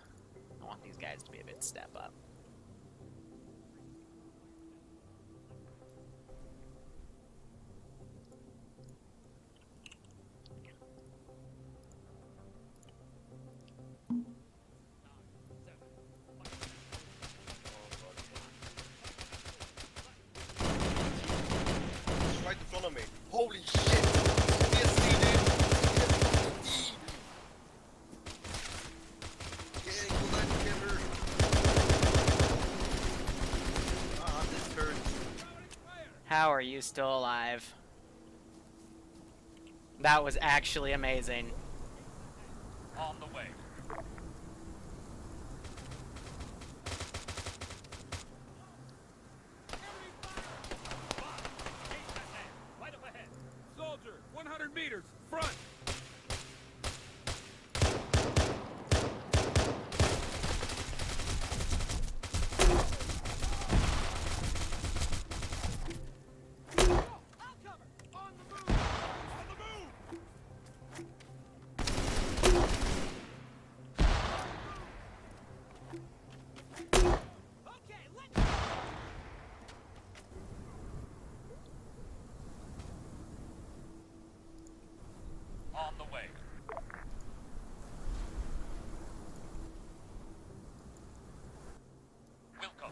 I want these guys to be a bit step up. It's right in front of me. Holy shit! PSC, dude! Yeah, go back together. Ah, this hurts. How are you still alive? That was actually amazing. On the way. Right up ahead. Soldier, 100 meters, front! On the way. Wilco.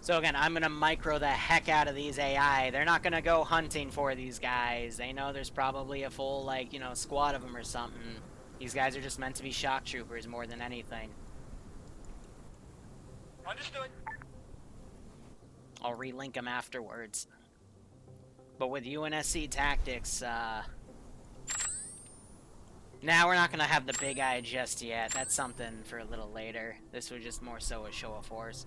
So again, I'm gonna micro the heck out of these AI. They're not gonna go hunting for these guys. They know there's probably a full, like, you know, squad of them or something. These guys are just meant to be shock troopers more than anything. Understood. I'll relink them afterwards. But with UNSC tactics, now we're not gonna have the big eye just yet. That's something for a little later. This was just more so a show of force.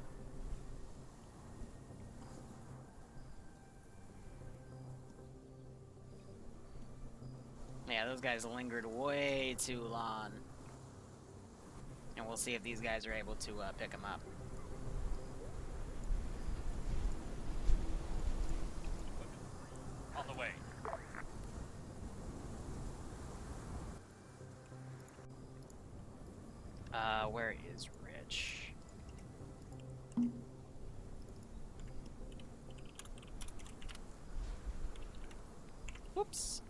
Yeah, those guys lingered way too long. And we'll see if these guys are able to pick them up. On the way. Where is Rich? Whoops.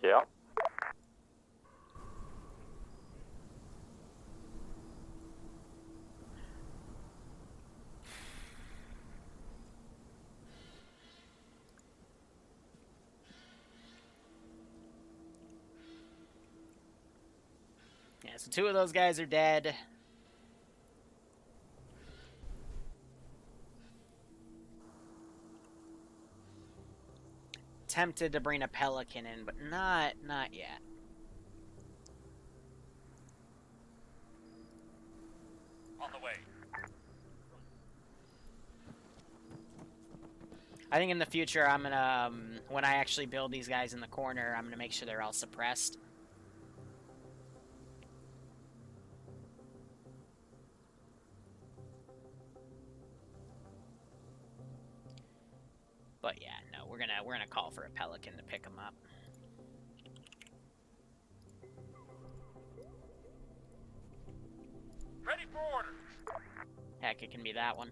Yeah. Yeah, so 2 of those guys are dead. Tempted to bring a Pelican in, but not yet. On the way. I think in the future I'm gonna, when I actually build these guys in the corner, I'm gonna make sure they're all suppressed. But yeah, no, we're gonna call for a Pelican to pick them up. Ready for orders. Heck, it can be that one.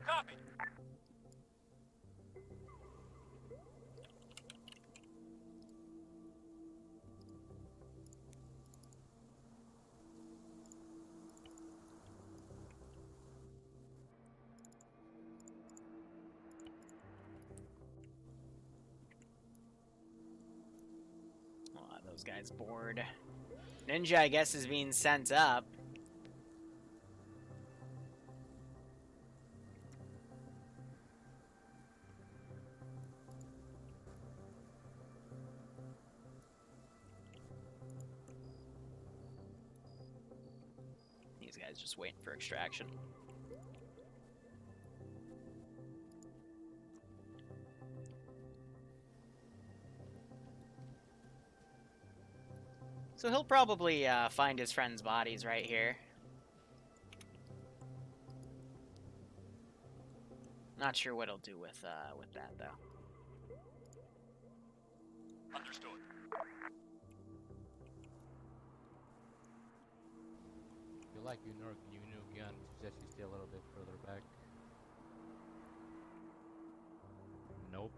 Copy. those guys bored. Ninja, I guess, is being sent up. These guys just waiting for extraction. So he'll probably find his friends' bodies right here. Not sure what he'll do with that though. Understood. Feel like you know gun, suggest you stay a little bit further back. Nope.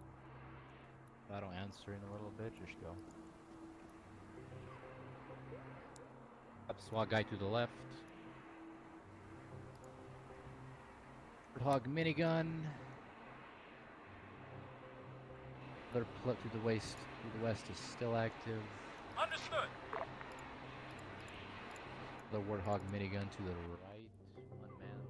If I don't answer in a little bit, just go. Up SWAT guy to the left. Hog minigun. Other plug to the west is still active. Understood. The Warthog minigun to the right, unmanned.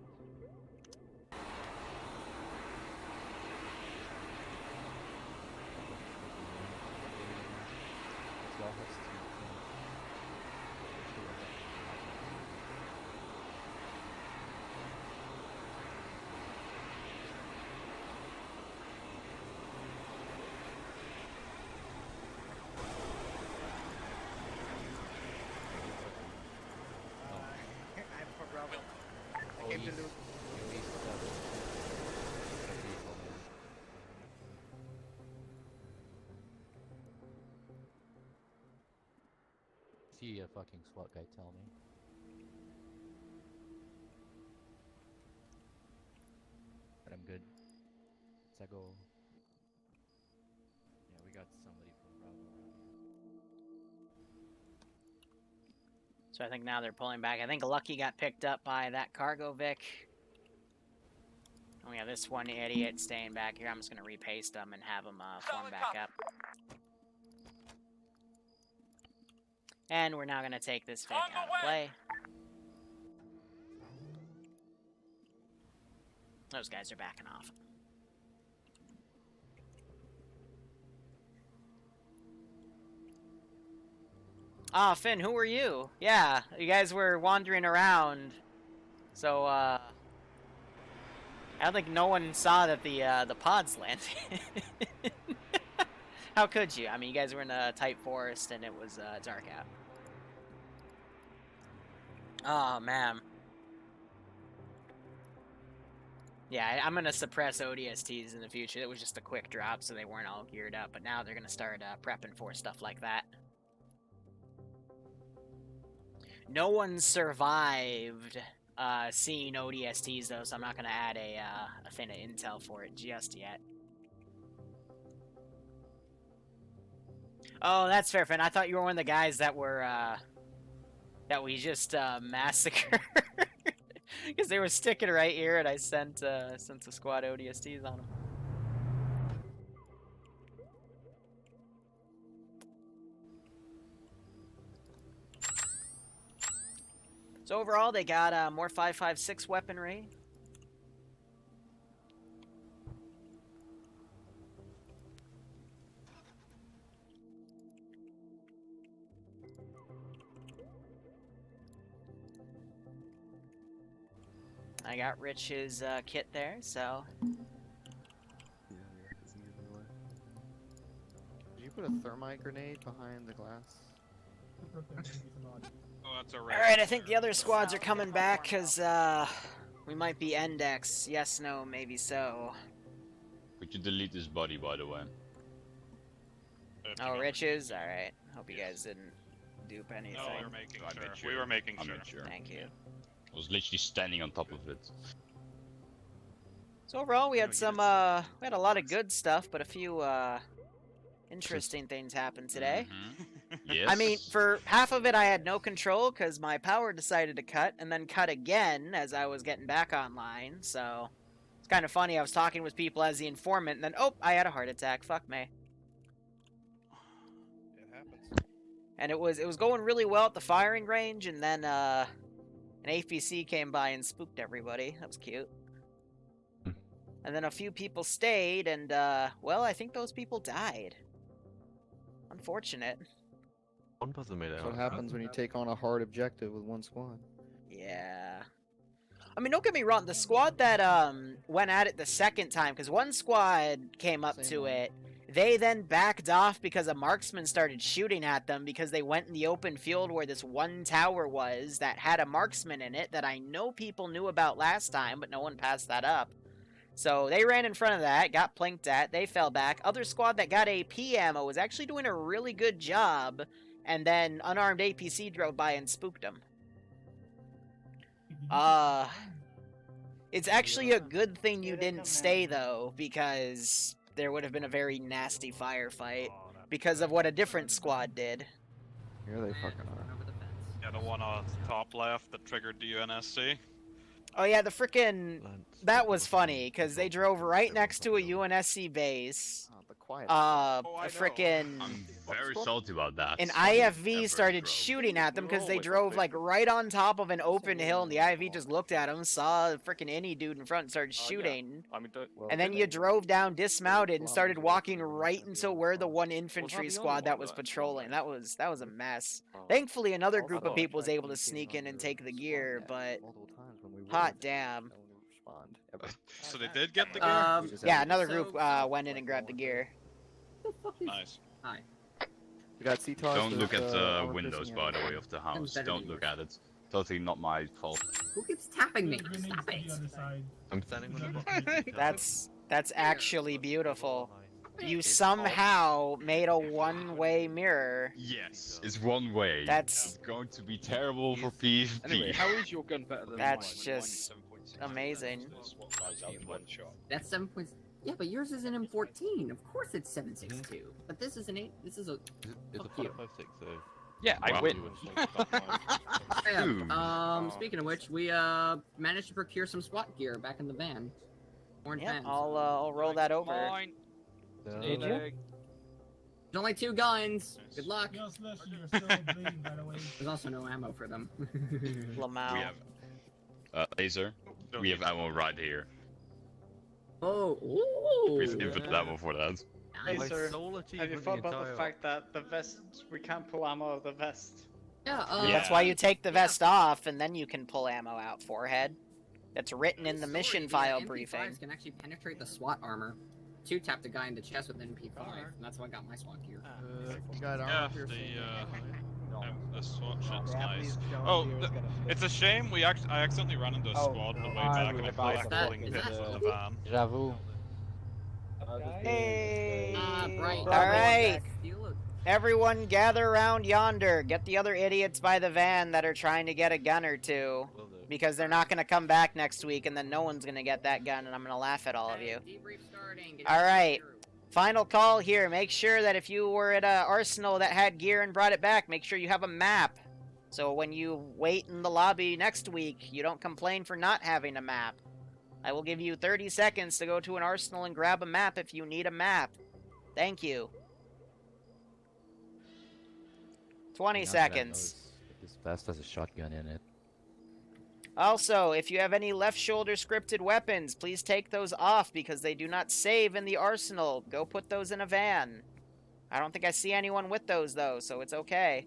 I came to loot. See a fucking SWAT guy, tell me. But I'm good. Let's go. Yeah, we got somebody from Bravo around here. So I think now they're pulling back. I think Lucky got picked up by that cargo Vic. And we have this one idiot staying back here. I'm just going to repaste them and have them form back up. And we're now going to take this Vic out of play. Those guys are backing off. Ah, Finn, who were you? Yeah, you guys were wandering around. So, I don't think no one saw that the pods landed. How could you? I mean, you guys were in a tight forest and it was dark out. Oh, man. Yeah, I'm going to suppress ODSTs in the future. It was just a quick drop, so they weren't all geared up. But now they're going to start prepping for stuff like that. No one survived seeing ODSTs, though, so I'm not going to add a thing of intel for it just yet. Oh, that's fair, Finn. I thought you were one of the guys that were, that we just massacred. Because they were sticking right here, and I sent a squad ODSTs on them. So overall, they got more 5.56 weaponry. I got Rich's kit there, so. Did you put a thermite grenade behind the glass? Oh, that's alright. Alright, I think the other squads are coming back because we might be index. Yes, no, maybe so. Could you delete this body, by the way? Oh, Rich's? Alright. Hope you guys didn't dupe anything. No, we were making sure. We were making sure. Thank you. I was literally standing on top of it. So overall, we had some, we had a lot of good stuff, but a few, interesting things happened today. Yes. I mean, for half of it, I had no control because my power decided to cut and then cut again as I was getting back online. So it's kind of funny. I was talking with people as the informant, and then I had a heart attack. Fuck me. It happens. and it was going really well at the firing range, and then an APC came by and spooked everybody. That was cute. And then a few people stayed, and well, I think those people died. Unfortunate. One person made it That's out. what happens when you take on a hard objective with one squad. Yeah. I mean, don't get me wrong. The squad that went at it the second time, because one squad came up to it, they then backed off because a marksman started shooting at them because they went in the open field where this one tower was that had a marksman in it that I know people knew about last time, but no one passed that up. So they ran in front of that, got plinked at, they fell back. Other squad that got AP ammo was actually doing a really good job, and then unarmed APC drove by and spooked them. It's actually a good thing you didn't stay, though, because there would have been a very nasty firefight because of what a different squad did. Here they fucking are. Yeah, the one on top left that triggered the UNSC. Oh yeah, the frickin' that was funny because they drove right next to a UNSC base. Oh, a frickin' I'm very salty about that. an IFV started shooting at them because they drove like right on top of an open hill, and the IFV just looked at them, saw a frickin' Innie dude in front, and started shooting. And then you drove down, dismounted, and started walking right into where the one infantry squad that was patrolling. That was a mess. Thankfully, another group of people was able to sneak in and take the gear, but hot damn. So they did get the gear? Yeah, another group went in and grabbed the gear. Nice. Hi. We got C-Toss. Don't look at the windows, by the way, of the house. Don't look at it. Totally not my fault. Who keeps tapping me? Stop it. I'm standing on the That's actually beautiful. You somehow made a one-way mirror. Yes, it's one way. That's going to be terrible for PvP. Anyway, how is your gun better than That's mine? just amazing. That's 7 points. Yeah, but yours is an M14. Of course it's 7.62. But this is an 8. This is a. It's a Fuck you. 5.56, so. Yeah, I Wow. win. Speaking of which, we managed to procure some SWAT gear back in the van. Orange Yep, van. I'll roll that over. Mine. Did you? There's only 2 guns. Good luck. There's also no ammo for them. Lamau. We have laser. We have ammo right here. Oh, ooh. We have infinite ammo for that. Hey, Nice. sir, Sole have you achievement thought about the entire- fact that the vest, we can't pull ammo out of the vest? Yeah, That's why you take the vest off, and then you can pull ammo out, forehead. That's written in the mission file briefing. MP5s can actually penetrate the SWAT armor. 2-tap the guy in the chest with an MP5, and that's how I got my SWAT gear. You got Yeah, armor piercing. the SWAT shit's nice. Oh, it's a shame I accidentally ran into a squad on the way back and I felt like pulling is pins that- in the van. J'avoue. Hey! Right. Alright! Steal it. Everyone gather around yonder. Get the other idiots by the van that are trying to get a gun or two. Will do. Because they're not going to come back next week, and then no one's going to get that gun, and I'm going to laugh at all of you. Debrief starting. Get All your right. gear. Final call here. Make sure that if you were at an arsenal that had gear and brought it back, make sure you have a map. So when you wait in the lobby next week, you don't complain for not having a map. I will give you 30 seconds to go to an arsenal and grab a map if you need a map. Thank you. 20 seconds. This vest has a shotgun in it. Also, if you have any left shoulder scripted weapons, please take those off because they do not save in the arsenal. Go put those in a van. I don't think I see anyone with those, though, so it's okay.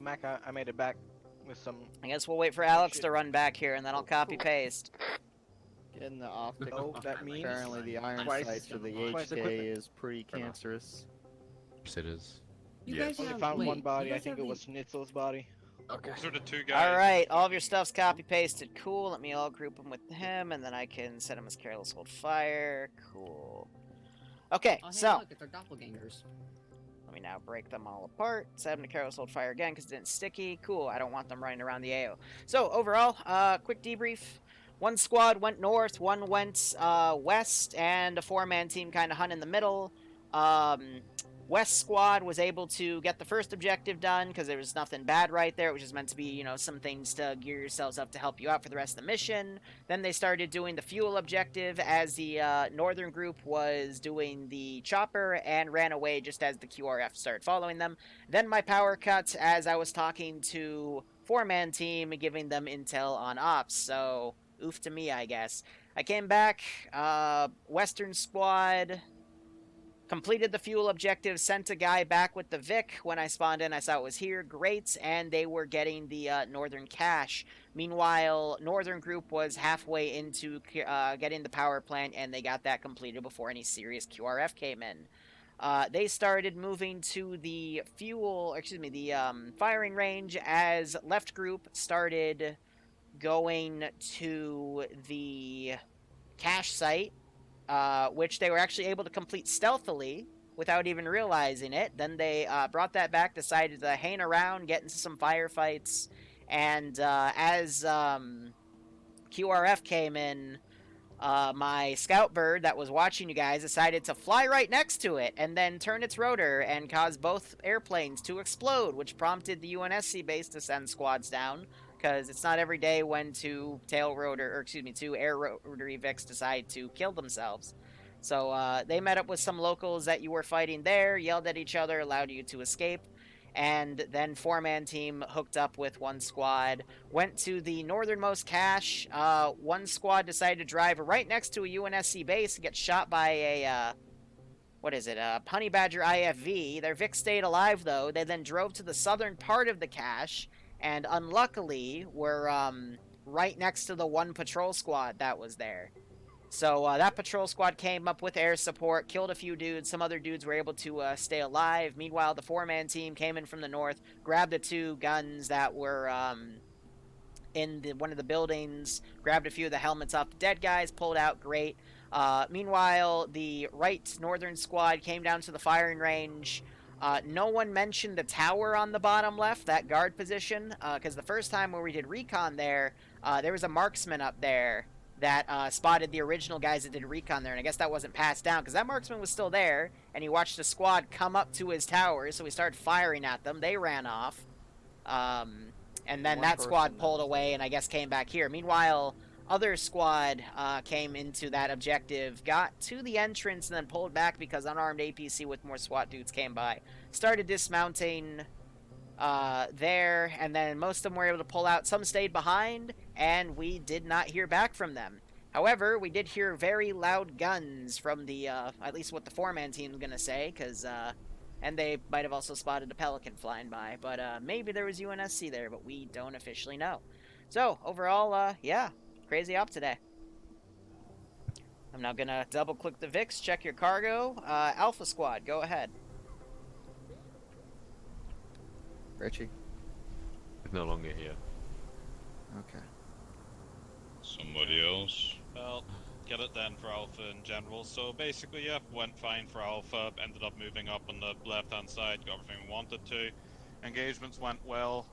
Mac, I made it back with some. I guess we'll wait for Alex to run back here, and then I'll copy-paste. Getting the optical. That means Apparently the iron twice- sights or the twice HK equipment. is pretty cancerous. Yes, it is. You Yeah. guys only have, found wait, one you body. I guys think have it was Schnitzel's body. Okay. Those are the 2 guys. Alright, all of your stuff's copy-pasted. Cool, let me all group them with him, and then I can set him as careless hold fire. Cool. Okay, Oh, hey, so... look, it's our doppelgangers. Let me now break them all apart. Set them to careless hold fire again because it didn't sticky. Cool, I don't want them running around the AO. So, overall, quick debrief. One squad went north, one went west, and a 4-man team kind of hung in the middle. West squad was able to get the first objective done because there was nothing bad right there. It was just meant to be, you know, some things to gear yourselves up to help you out for the rest of the mission. Then they started doing the fuel objective as the northern group was doing the chopper and ran away just as the QRF started following them. Then my power cut as I was talking to four-man team, giving them intel on ops. So, oof to me, I guess. I came back, Western squad completed the fuel objective, sent a guy back with the Vic. When I spawned in, I saw it was here. Great, and they were getting the northern cache. Meanwhile, northern group was halfway into getting the power plant, and they got that completed before any serious QRF came in. They started moving to the firing range as left group started going to the cache site, which they were actually able to complete stealthily without even realizing it. Then they brought that back, decided to hang around, get into some firefights, and as QRF came in, my scout bird that was watching you guys decided to fly right next to it and then turn its rotor and cause both airplanes to explode, which prompted the UNSC base to send squads down, because it's not every day when two air rotary Vics decide to kill themselves. So they met up with some locals that you were fighting there, yelled at each other, allowed you to escape, and then four-man team hooked up with one squad, went to the northernmost cache. One squad decided to drive right next to a UNSC base and get shot by a, Honey Badger IFV. Their Vic stayed alive, though. They then drove to the southern part of the cache, and unluckily were right next to the one patrol squad that was there. So that patrol squad came up with air support, killed a few dudes. Some other dudes were able to stay alive. Meanwhile, the four-man team came in from the north, grabbed the two guns that were in one of the buildings, grabbed a few of the helmets off the dead guys, pulled out. Great. Meanwhile, the right northern squad came down to the firing range. No one mentioned the tower on the bottom left, that guard position, because the first time where we did recon there was a marksman up there that spotted the original guys that did recon there, and I guess that wasn't passed down, because that marksman was still there, and he watched a squad come up to his tower, so he started firing at them. They ran off, and then that squad pulled away, and I guess came back here. Meanwhile, other squad came into that objective, got to the entrance, and then pulled back because unarmed APC with more SWAT dudes came by. Started dismounting there, and then most of them were able to pull out. Some stayed behind, and we did not hear back from them. However, we did hear very loud guns from the, at least what the four-man team is going to say, because, and they might have also spotted a Pelican flying by, but maybe there was UNSC there, but we don't officially know. So, overall, yeah, crazy op today. I'm now going to double-click the VIX, check your cargo. Alpha Squad, go ahead. Richie? He's no longer here. Okay. Somebody else? Well, get it then for Alpha in general. So basically, yeah, went fine for Alpha, ended up moving up on the left-hand side, got everything we wanted to. Engagements went well.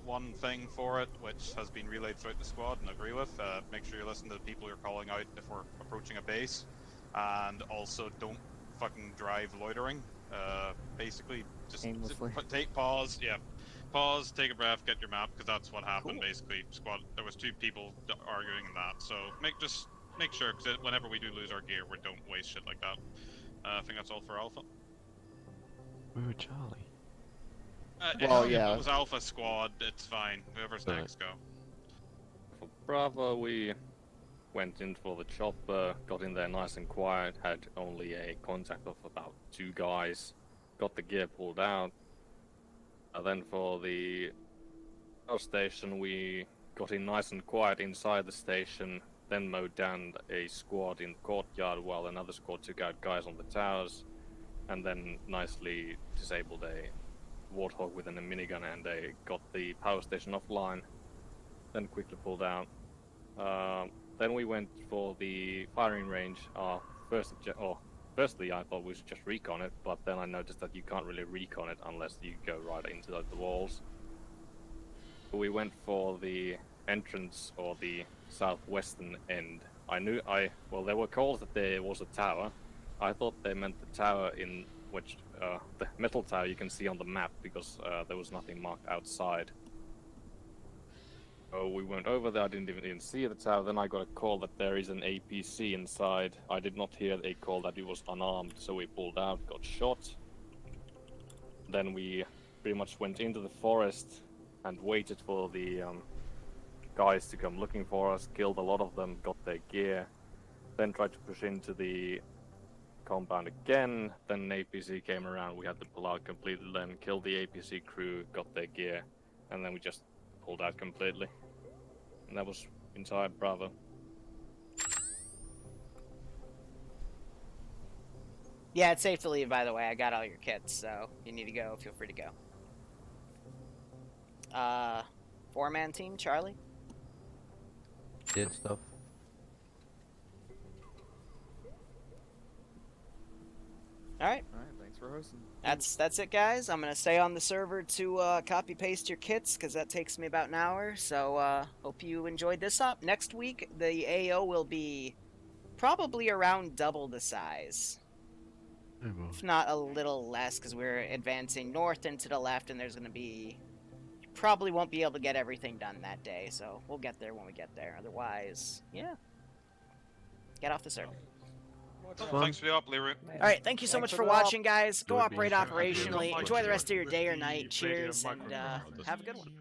One thing for it, which has been relayed throughout the squad and agree with, make sure you listen to the people you're calling out if we're approaching a base. And also, don't fucking drive loitering. Basically, just take pause, pause, take a breath, get your map, because that's what happened. Cool. Basically, squad, there was two people arguing in that, so make sure, because whenever we do lose our gear, we don't waste shit like that. I think that's all for Alpha. We were Charlie. Well, yeah. If it was Alpha squad, it's fine. Whoever's next, go. For Bravo, we went in for the chopper, got in there nice and quiet, had only a contact of about 2 guys, got the gear pulled out. Then for the power station, we got in nice and quiet inside the station, then mowed down a squad in the courtyard while another squad took out guys on the towers, and then nicely disabled a Warthog with a minigun, and they got the power station offline, then quickly pulled out. Then we went for the firing range. Firstly, I thought we should just recon it, but then I noticed that you can't really recon it unless you go right into the walls. We went for the entrance, or the southwestern end. Well, there were calls that there was a tower. I thought they meant the tower in which the metal tower you can see on the map because there was nothing marked outside. So we went over there, I didn't even see the tower, then I got a call that there is an APC inside. I did not hear a call that it was unarmed, so we pulled out, got shot. Then we pretty much went into the forest and waited for the guys to come looking for us, killed a lot of them, got their gear, then tried to push into the compound again, then an APC came around, we had to pull out completely, then killed the APC crew, got their gear, and then we just pulled out completely. And that was inside Bravo. Yeah, it's safe to leave, by the way. I got all your kits, so you need to go, feel free to go. 4-man team, Charlie? Did stuff. Alright. Alright, thanks for hosting. That's it, guys. I'm gonna stay on the server to copy paste your kits because that takes me about an hour. So hope you enjoyed this up. Next week the AO will be probably around double the size, if not a little less, because we're advancing north and to the left, and there's gonna be probably won't be able to get everything done that day. So we'll get there when we get there. Otherwise, yeah, get off the server. Thanks for the up, Liru. Alright, thank you so much for watching, guys. Go operate operationally. Enjoy the rest of your day or night. Cheers, and have a good one.